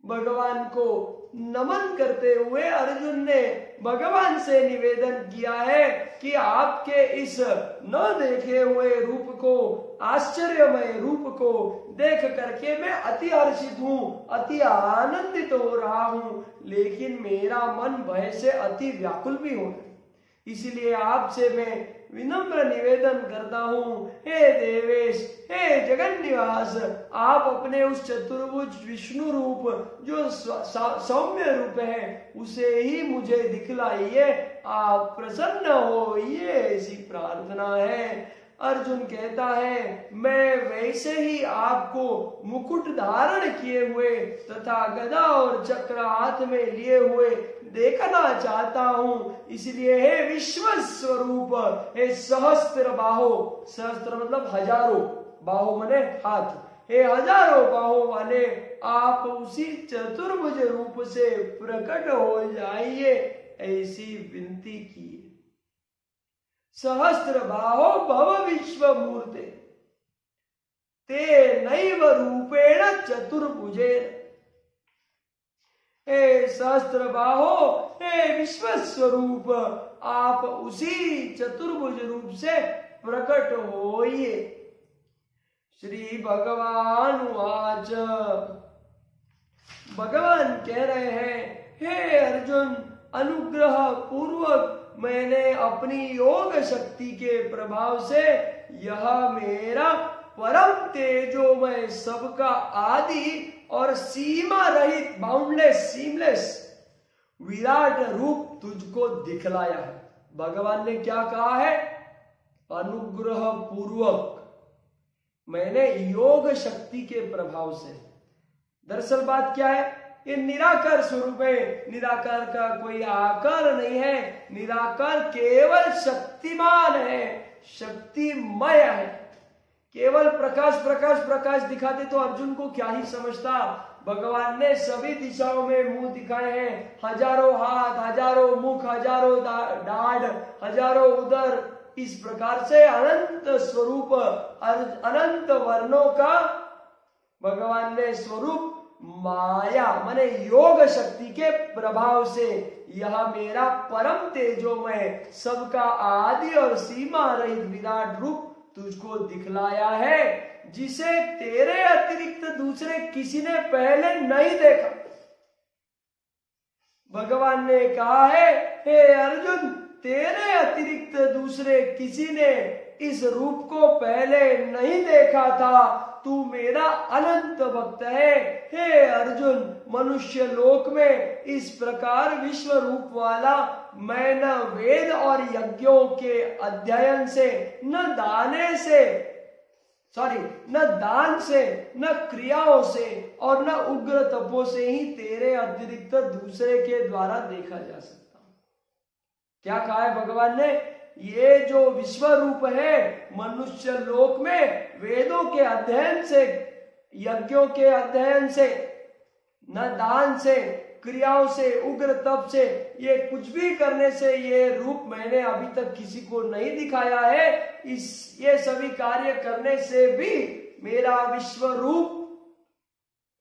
भगवान को नमन करते हुए अर्जुन ने भगवान से निवेदन किया है कि आपके इस न देखे हुए रूप को, आश्चर्यमय रूप को देख करके मैं अति हर्षित हूं, अति आनंदित हो रहा हूं, लेकिन मेरा मन भय से अति व्याकुल भी हो रहा है। इसलिए आपसे मैं विनम्र निवेदन करता हूं, हे देवेश, हे जगन निवास, आप अपने उस चतुर्भुज विष्णु रूप जो सौम्य रूप है उसे ही मुझे दिखलाइए, आप प्रसन्न हो, ये ऐसी प्रार्थना है। अर्जुन कहता है, मैं वैसे ही आपको मुकुट धारण किए हुए तथा गदा और चक्र हाथ में लिए हुए देखना चाहता हूं। इसलिए हे विश्व स्वरूप, हे सहस्त्र बाहो, सहस्त्र मतलब हजारों, बाहो मने हाथ, हे हजारों बाहों वाले आप उसी चतुर्भुज रूप से प्रकट हो जाइए, ऐसी विनती की। सहस्त्र बाहो भव विश्व मूर्ते ते नैव रूपेण चतुर्भुजे। हे सहस्त्र बाहो, हे विश्व स्वरूप, आप उसी चतुर्भुज रूप से प्रकट होइए। श्री भगवान वाच, भगवान कह रहे हैं, हे अर्जुन, अनुग्रह पूर्वक मैंने अपनी योग शक्ति के प्रभाव से यह मेरा परम तेजोमय, सबका आदि और सीमा रहित, बाउंडलेस, सीमलेस विराट रूप तुझको दिखलाया है। भगवान ने क्या कहा है? अनुग्रह पूर्वक मैंने योग शक्ति के प्रभाव से। दरअसल बात क्या है? ये निराकार स्वरूप है। निराकार का कोई आकार नहीं है। निराकार केवल शक्तिमान है, शक्तिमय है। केवल प्रकाश प्रकाश प्रकाश दिखाते तो अर्जुन को क्या ही समझता। भगवान ने सभी दिशाओं में मुंह दिखाए हैं, हजारों हाथ, हजारों मुख, हजारों डाढ़, हजारों उदर, इस प्रकार से अनंत स्वरूप, अनंत वर्णों का भगवान ने स्वरूप माया माने योग शक्ति के प्रभाव से यह मेरा परम तेजोमय, सबका आदि और सीमा रहित विराट रूप तुझको दिखलाया है, जिसे तेरे अतिरिक्त दूसरे किसी ने पहले नहीं देखा। भगवान ने कहा है, हे अर्जुन, तेरे अतिरिक्त दूसरे किसी ने इस रूप को पहले नहीं देखा था। तू मेरा अनंत भक्त है। हे अर्जुन, मनुष्य लोक में इस प्रकार विश्व रूप वाला मैं न वेद और यज्ञों के अध्ययन से, न दान से, न क्रियाओं से और न उग्र तपों से ही तेरे अतिरिक्त दूसरे के द्वारा देखा जा सकता। क्या कहा है भगवान ने? ये जो विश्व रूप है मनुष्य लोक में वेदों के अध्ययन से, यज्ञों के अध्ययन से, न दान से, क्रियाओं से, उग्र तप से, ये कुछ भी करने से ये रूप मैंने अभी तक किसी को नहीं दिखाया है। ये सभी कार्य करने से भी मेरा विश्व रूप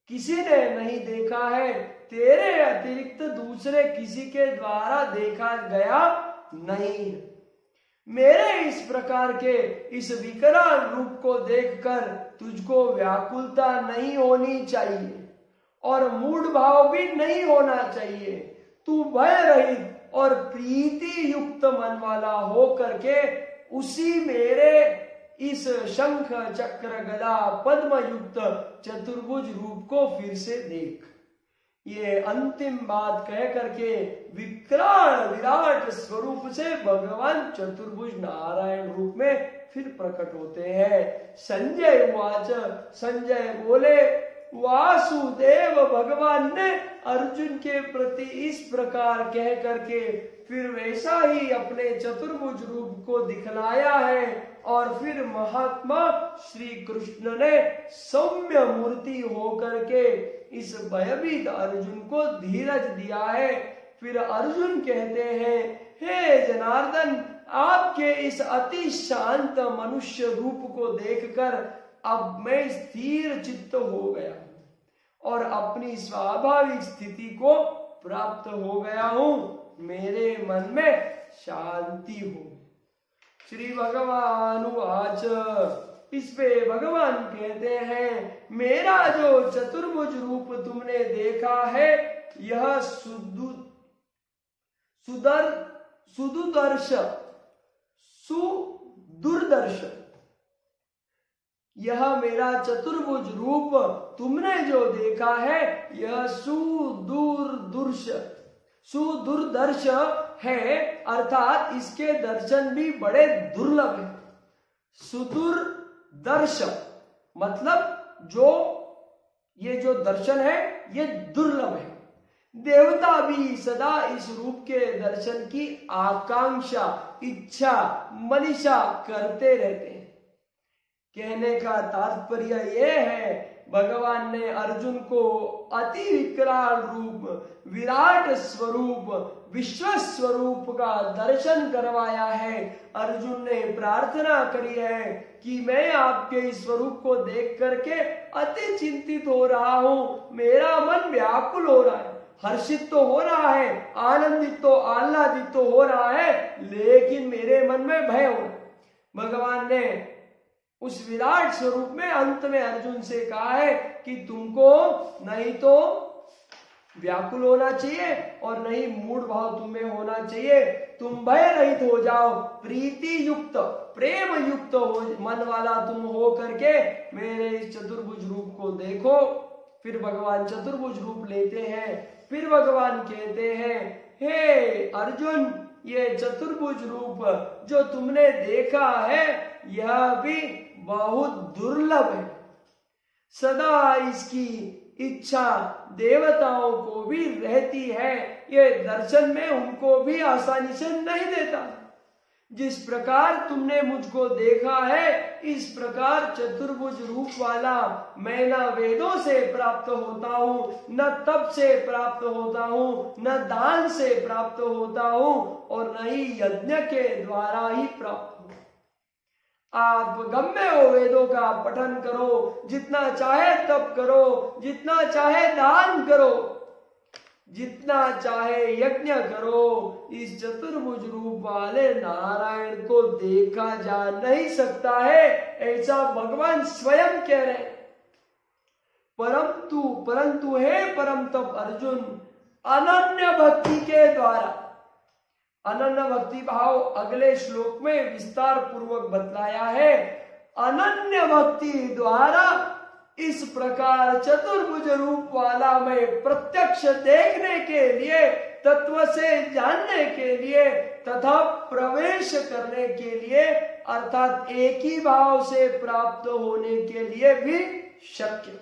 किसी ने नहीं देखा है। तेरे अतिरिक्त दूसरे किसी के द्वारा देखा गया नहीं। मेरे इस प्रकार के इस विकराल रूप को देखकर तुझको व्याकुलता नहीं होनी चाहिए और मूढ़ भाव भी नहीं होना चाहिए। तू भय रहित और प्रीति युक्त मन वाला हो करके उसी मेरे इस शंख चक्र गदा पद्म युक्त चतुर्भुज रूप को फिर से देख। ये अंतिम बात कह करके विकराल विराट स्वरूप से भगवान चतुर्भुज नारायण रूप में फिर प्रकट होते हैं। संजय उवाच, संजय बोले, वासुदेव भगवान ने अर्जुन के प्रति इस प्रकार कह करके फिर वैसा ही अपने चतुर्भुज रूप को दिखलाया है और फिर महात्मा श्री कृष्ण ने सौम्य मूर्ति होकर के इस भयभीत अर्जुन को धीरज दिया है। फिर अर्जुन कहते हैं, हे जनार्दन, आपके इस अति शांत मनुष्य रूप को देखकर अब मैं स्थिर चित्त हो गया और अपनी स्वाभाविक स्थिति को प्राप्त हो गया हूं। मेरे मन में शांति हो। श्री भगवान वाच, इस पे भगवान कहते हैं, मेरा जो चतुर्भुज रूप तुमने देखा है यह सुदुर्दर्श, यह मेरा चतुर्भुज रूप तुमने जो देखा है यह सुदुर्दर्श है, अर्थात इसके दर्शन भी बड़े दुर्लभ है। सुदुर्दर्श मतलब ये जो दर्शन है ये दुर्लभ है। देवता भी सदा इस रूप के दर्शन की आकांक्षा, इच्छा, मनीषा करते रहते हैं। कहने का तात्पर्य यह है, भगवान ने अर्जुन को अति विकराल रूप, विराट स्वरूप, विश्व स्वरूप का दर्शन करवाया है। अर्जुन ने प्रार्थना करी है कि मैं आपके इस स्वरूप को देख करके अति चिंतित हो रहा हूं, मेरा मन व्याकुल हो रहा है। हर्षित तो हो रहा है, आनंदित तो आह्लादित तो हो रहा है, लेकिन मेरे मन में भय हो रहा है। भगवान ने उस विराट स्वरूप में अंत में अर्जुन से कहा है कि तुमको नहीं तो व्याकुल होना चाहिए और नहीं मूढ़ भाव तुम्हें होना चाहिए, तुम भय रहित हो जाओ, प्रीति युक्त प्रेम युक्त हो मन वाला तुम हो करके मेरे इस चतुर्भुज रूप को देखो। फिर भगवान चतुर्भुज रूप लेते हैं, फिर भगवान कहते हैं, हे अर्जुन, ये चतुर्भुज रूप जो तुमने देखा है यह भी बहुत दुर्लभ है, सदा इसकी इच्छा देवताओं को भी रहती है, ये दर्शन में उनको भी आसानी से नहीं देता। जिस प्रकार तुमने मुझको देखा है इस प्रकार चतुर्भुज रूप वाला मैं न वेदों से प्राप्त होता हूँ, न तप से प्राप्त होता हूँ, न दान से प्राप्त होता हूँ और न ही यज्ञ के द्वारा ही प्राप्त हूँ। आप गम्य हो, वेदों का पठन करो, जितना चाहे तप करो, जितना चाहे दान करो, जितना चाहे यज्ञ करो, इस चतुर्भुज रूप वाले नारायण को देखा जा नहीं सकता है, ऐसा भगवान स्वयं कह रहे। परंतु हे परम तप अर्जुन, अनन्य भक्ति के द्वारा, अनन्य भक्ति भाव अगले श्लोक में विस्तार पूर्वक बतलाया है, अनन्य भक्ति द्वारा इस प्रकार चतुर्भुज रूप वाला मैं प्रत्यक्ष देखने के लिए, तत्व से जानने के लिए तथा प्रवेश करने के लिए अर्थात एक ही भाव से प्राप्त होने के लिए भी शक्य।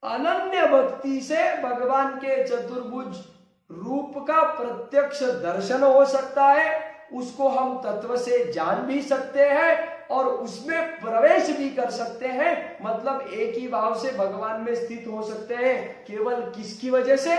अनन्य भक्ति से भगवान के चतुर्भुज रूप का प्रत्यक्ष दर्शन हो सकता है, उसको हम तत्व से जान भी सकते हैं और उसमें प्रवेश भी कर सकते हैं। मतलब एक ही भाव से भगवान में स्थित हो सकते हैं। केवल किसकी वजह से?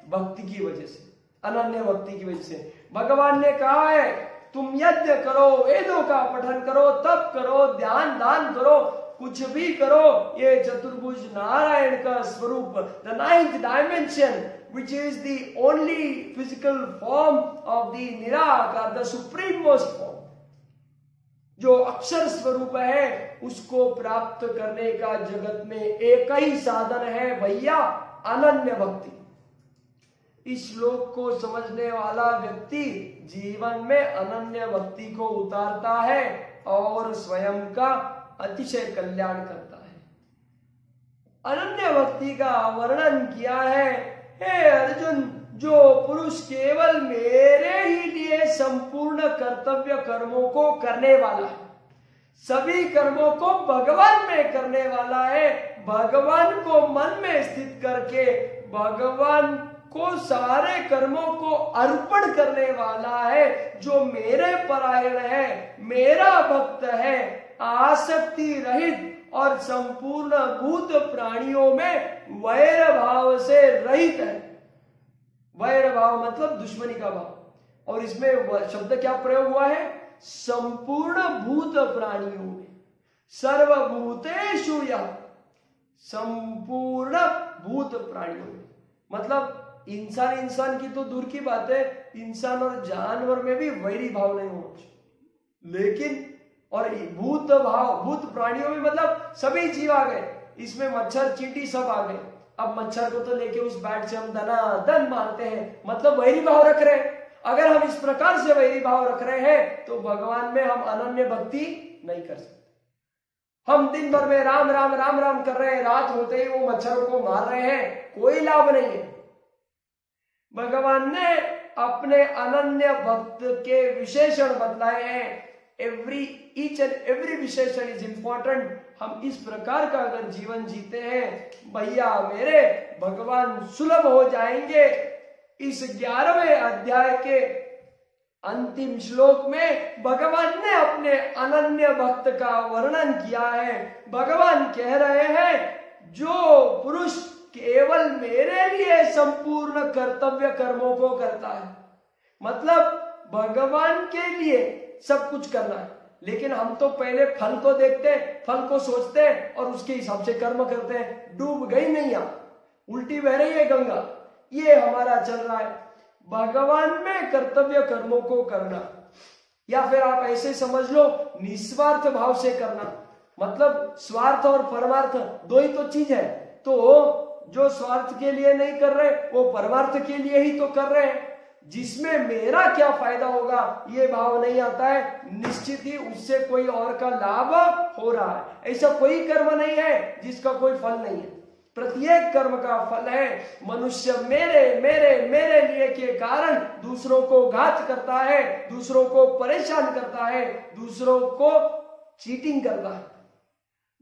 भक्ति की वजह से, अनन्य भक्ति की वजह से। भगवान ने कहा है तुम यज्ञ करो, वेदों का पठन करो, तप करो, ध्यान दान करो, कुछ भी करो, ये चतुर्भुज नारायण का स्वरूप, the ninth dimension which is the only physical form of the निराकार, the supreme most form, जो अक्षर स्वरूप है, उसको प्राप्त करने का जगत में एक ही साधन है भैया, अनन्य भक्ति। इस श्लोक को समझने वाला व्यक्ति जीवन में अनन्य भक्ति को उतारता है और स्वयं का अतिशय कल्याण करता है। अनन्य भक्ति का वर्णन किया है, हे अर्जुन, जो पुरुष केवल मेरे ही लिए संपूर्ण कर्तव्य कर्मों को करने वाला है, सभी कर्मों को भगवान में करने वाला है, भगवान को मन में स्थित करके भगवान को सारे कर्मों को अर्पण करने वाला है, जो मेरे परायण है, मेरा भक्त है, आसक्ति रहित और संपूर्ण भूत प्राणियों में वैर भाव से रहित है। वैर भाव मतलब दुश्मनी का भाव, और इसमें शब्द क्या प्रयोग हुआ है? संपूर्ण भूत प्राणियों में, सर्वभूतेषु यः, संपूर्ण भूत प्राणियों में। मतलब इंसान की तो दूर की बात है, इंसान और जानवर में भी वैरी भाव नहीं होना चाहिए, लेकिन और भूत भाव, भूत प्राणियों में मतलब सभी जीव आ गए, इसमें मच्छर चींटी सब आ गए। अब मच्छर को तो लेके उस बैट से हम दनादन मारते हैं, मतलब वैरी भाव रख रहे हैं। अगर हम इस प्रकार से वैरी भाव रख रहे हैं तो भगवान में हम अनन्य भक्ति नहीं कर सकते। हम दिन भर में राम राम राम राम कर रहे हैं, रात होते ही वो मच्छरों को मार रहे हैं, कोई लाभ नहीं है। भगवान ने अपने अनन्य भक्त के विशेषण बतलाए हैं। ईच एंड एवरी विशेषण इज इंपॉर्टेंट। हम इस प्रकार का अगर जीवन जीते हैं भैया मेरे, भगवान सुलभ हो जाएंगे। इस 11वें अध्याय के अंतिम श्लोक में भगवान ने अपने अनन्य भक्त का वर्णन किया है। भगवान कह रहे हैं जो पुरुष केवल मेरे लिए संपूर्ण कर्तव्य कर्मों को करता है, मतलब भगवान के लिए सब कुछ करना है, लेकिन हम तो पहले फल को देखते हैं, फल को सोचते हैं और उसके हिसाब से कर्म करते हैं। डूब गई नैया, उल्टी बह रही है गंगा। ये हमारा चल रहा है। भगवान में कर्तव्य कर्मों को करना, या फिर आप ऐसे समझ लो निस्वार्थ भाव से करना, मतलब स्वार्थ और परमार्थ दो ही तो चीज है। तो जो स्वार्थ के लिए नहीं कर रहे वो परमार्थ के लिए ही तो कर रहे हैं। जिसमें मेरा क्या फायदा होगा ये भाव नहीं आता है, निश्चित ही उससे कोई और का लाभ हो रहा है। ऐसा कोई कर्म नहीं है जिसका कोई फल नहीं है। प्रत्येक कर्म का फल है। मनुष्य मेरे मेरे मेरे लिए के कारण दूसरों को घात करता है, दूसरों को परेशान करता है, दूसरों को चीटिंग करता है,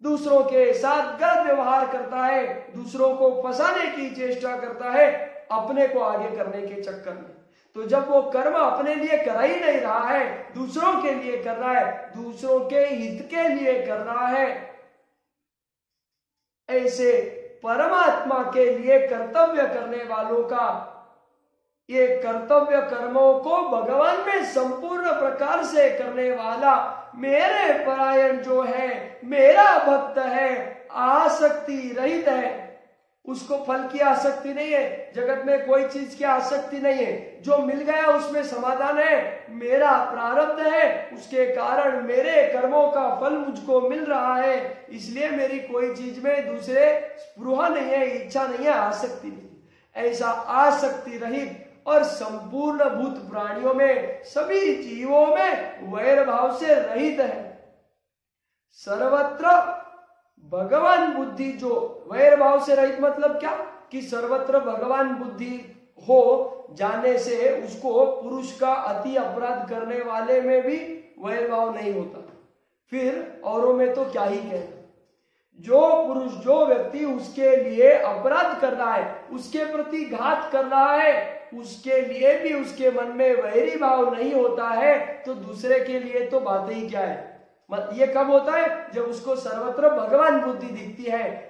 दूसरों के साथ गलत व्यवहार करता है, दूसरों को फंसाने की चेष्टा करता है अपने को आगे करने के चक्कर में। तो जब वो कर्म अपने लिए कर ही नहीं रहा है, दूसरों के लिए कर रहा है, दूसरों के हित के लिए कर रहा है, ऐसे परमात्मा के लिए कर्तव्य करने वालों का ये कर्तव्य कर्मों को भगवान में संपूर्ण प्रकार से करने वाला मेरे परायण जो है, मेरा भक्त है, आसक्ति रहित है, उसको फल की आसक्ति नहीं है, जगत में कोई चीज की आसक्ति नहीं है, जो मिल गया उसमें समाधान है, मेरा प्रारब्ध है, उसके कारण मेरे कर्मों का फल मुझको मिल रहा है, इसलिए मेरी कोई चीज में दूसरे स्पृहा नहीं है, इच्छा नहीं है, आसक्ति नहीं। ऐसा आसक्ति रहित और संपूर्ण भूत प्राणियों में, सभी जीवों में वैर भाव से रहित है। सर्वत्र भगवान बुद्धि, जो वैर भाव से रहित मतलब क्या कि सर्वत्र भगवान बुद्धि हो जाने से उसको पुरुष का अति अपराध करने वाले में भी वैर भाव नहीं होता, फिर औरों में तो क्या ही कहना। जो पुरुष, जो व्यक्ति उसके लिए अपराध कर रहा है, उसके प्रति घात कर रहा है, उसके लिए भी उसके मन में वैरी भाव नहीं होता है, तो दूसरे के लिए तो बात ही क्या है। ये कब होता है? जब उसको सर्वत्र भगवान बुद्धि दिखती है।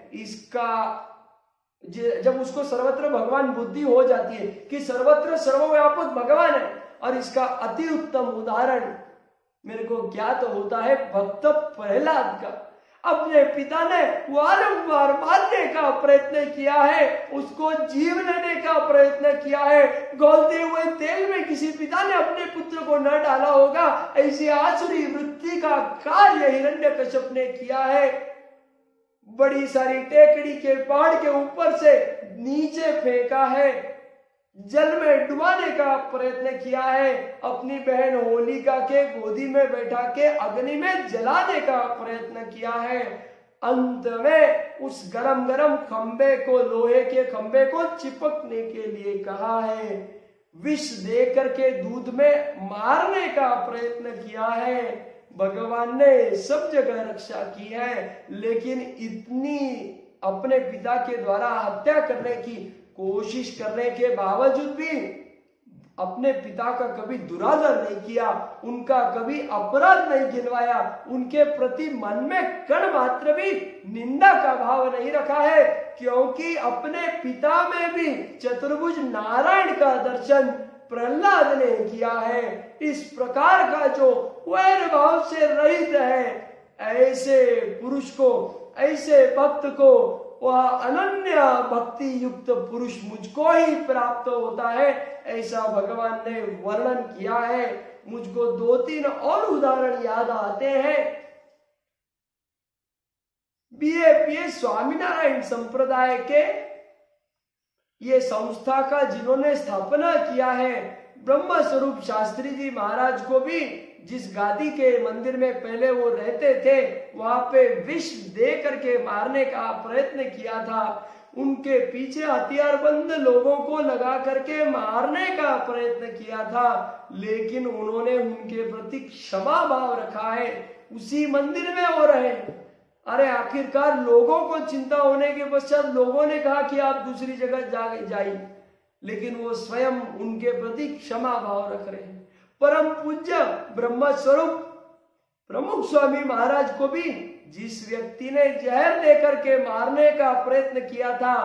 जब उसको सर्वत्र भगवान बुद्धि हो जाती है कि सर्वत्र सर्वव्यापक भगवान है, और इसका अति उत्तम उदाहरण मेरे को ज्ञात होता है भक्त प्रहलाद का। अपने पिता ने वारंवार मारने का प्रयत्न किया है, उसको जीव लेने का प्रयत्न किया है, गौलते हुए तेल में किसी पिता ने अपने पुत्र को न डाला होगा, ऐसी आसुरी वृत्ति का कार्य हिरण्यकश्यप ने किया है। बड़ी सारी टेकड़ी के पहाड़ के ऊपर से नीचे फेंका है, जल में डुबाने का प्रयत्न किया है, अपनी बहन होलिका के गोदी में बैठा के अग्नि में जलाने का प्रयत्न किया है। अंत में उस गरम गरम खंबे को, लोहे के खंबे को चिपकने के लिए कहा है, विष दे करके दूध में मारने का प्रयत्न किया है। भगवान ने सब जगह रक्षा की है, लेकिन इतनी अपने पिता के द्वारा हत्या करने की कोशिश करने के बावजूद भी अपने पिता का कभी दुरादर नहीं किया, उनका कभी अपराध नहीं गिनवाया, उनके प्रति मन में कण मात्र भी निंदा का भाव नहीं रखा है, क्योंकि अपने पिता में भी चतुर्भुज नारायण का दर्शन प्रहलाद ने किया है। इस प्रकार का जो वैर भाव से रहित है, ऐसे पुरुष को, ऐसे भक्त को, वह अनन्य भक्ति युक्त पुरुष मुझको ही प्राप्त होता है, ऐसा भगवान ने वर्णन किया है। मुझको 2-3 और उदाहरण याद आते हैं। बीएपीए स्वामीनारायण संप्रदाय के ये संस्था का जिन्होंने स्थापना किया है, ब्रह्म स्वरूप शास्त्री जी महाराज को भी जिस गादी के मंदिर में पहले वो रहते थे, वहां पे विष दे करके मारने का प्रयत्न किया था। उनके पीछे हथियारबंद लोगों को लगा करके मारने का प्रयत्न किया था, लेकिन उन्होंने उनके प्रति क्षमा भाव रखा है, उसी मंदिर में वो रहे। अरे आखिरकार लोगों को चिंता होने के पश्चात लोगों ने कहा कि आप दूसरी जगह जाइए, लेकिन वो स्वयं उनके प्रति क्षमा भाव रख रहे हैं। परम पूज्य ब्रह्म स्वरूप प्रमुख स्वामी महाराज को भी जिस व्यक्ति ने जहर देकर के मारने का प्रयत्न किया था,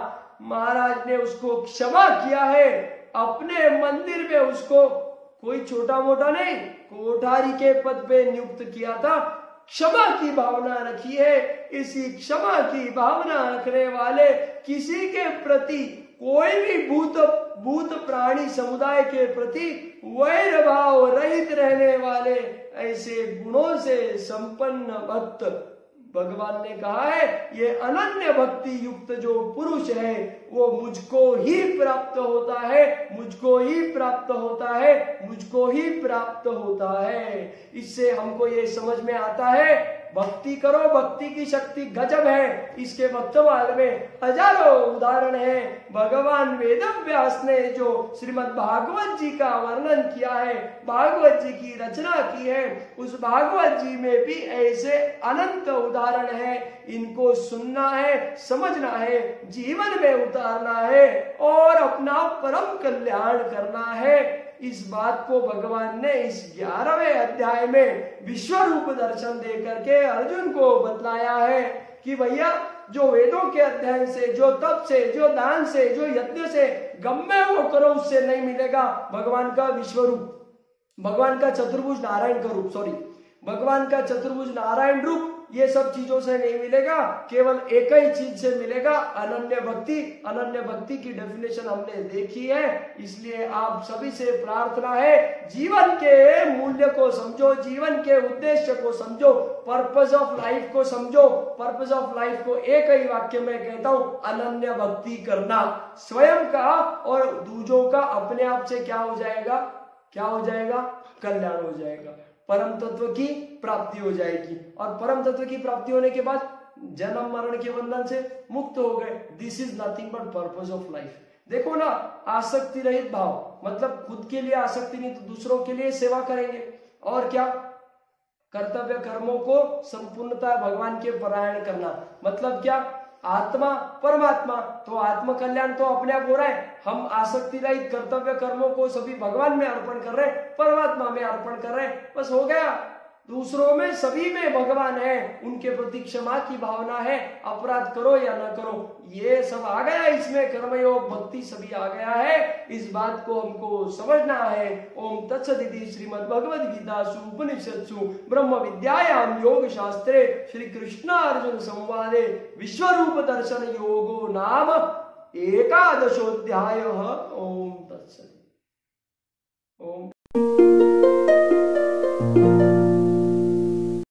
महाराज ने उसको क्षमा किया है। अपने मंदिर में उसको कोई छोटा मोटा नहीं, कोठारी के पद पे नियुक्त किया था, क्षमा की भावना रखी है। इसी क्षमा की भावना रखने वाले किसी के प्रति कोई भी भूत भूत प्राणी समुदाय के प्रति वैर भाव रहित रहने वाले ऐसे गुणों से संपन्न भक्त, भगवान ने कहा है ये अनन्य भक्ति युक्त जो पुरुष है वो मुझको ही प्राप्त होता है, मुझको ही प्राप्त होता है, मुझको ही प्राप्त होता है। इससे हमको ये समझ में आता है भक्ति करो, भक्ति की शक्ति गजब है। इसके वक्तव्य में हजारों उदाहरण हैं। भगवान वेदव्यास ने जो श्रीमद् भागवत जी का वर्णन किया है, भागवत जी की रचना की है, उस भागवत जी में भी ऐसे अनंत उदाहरण हैं। इनको सुनना है, समझना है, जीवन में उतारना है और अपना परम कल्याण करना है। इस बात को भगवान ने इस 11वें अध्याय में विश्व रूप दर्शन दे करके अर्जुन को बतलाया है कि भैया जो वेदों के अध्ययन से, जो तप से, जो दान से, जो यज्ञ से गम्य वो करो उससे नहीं मिलेगा भगवान का विश्व रूप, भगवान का चतुर्भुज नारायण का रूप, भगवान का चतुर्भुज नारायण रूप। ये सब चीजों से नहीं मिलेगा, केवल एक ही चीज से मिलेगा, अनन्य भक्ति। अनन्य भक्ति की डेफिनेशन हमने देखी है। इसलिए आप सभी से प्रार्थना है जीवन के मूल्य को समझो, जीवन के उद्देश्य को समझो, पर्पस ऑफ लाइफ को समझो। पर्पस ऑफ लाइफ को एक ही वाक्य में कहता हूं, अनन्य भक्ति करना। स्वयं का और दूसरों का अपने आप से क्या हो जाएगा, क्या हो जाएगा, कल्याण हो जाएगा, परम तत्व की प्राप्ति हो जाएगी। और परम तत्व की प्राप्ति होने के बाद जन्म मरण के बंधन से मुक्त हो गए। This is nothing but purpose of life. देखो ना, आसक्ति रहित भाव मतलब खुद के लिए आसक्ति नहीं तो दूसरों के लिए सेवा करेंगे। और क्या, कर्तव्य कर्मों को संपूर्णता भगवान के परायण करना। मतलब क्या, आत्मा परमात्मा, तो आत्म कल्याण तो अपने आप हो रहा है। हम आसक्ति रहित कर्तव्य कर्मों को सभी भगवान में अर्पण कर रहे हैं, परमात्मा में अर्पण कर रहे हैं, बस हो गया। दूसरों में सभी में भगवान है, उनके प्रति क्षमा की भावना है, अपराध करो या न करो, ये सब आ गया इसमें, कर्मयोग भक्ति सभी आ गया है। इस बात को हमको समझना है। ओम तत्सदिति श्रीमद् भगवद गीतासु उपनिषत्सु ब्रह्म विद्यायां योग शास्त्रे श्री कृष्ण अर्जुन संवादे विश्वरूप दर्शन योगो नाम 11 ओम तत्सदिति। ओम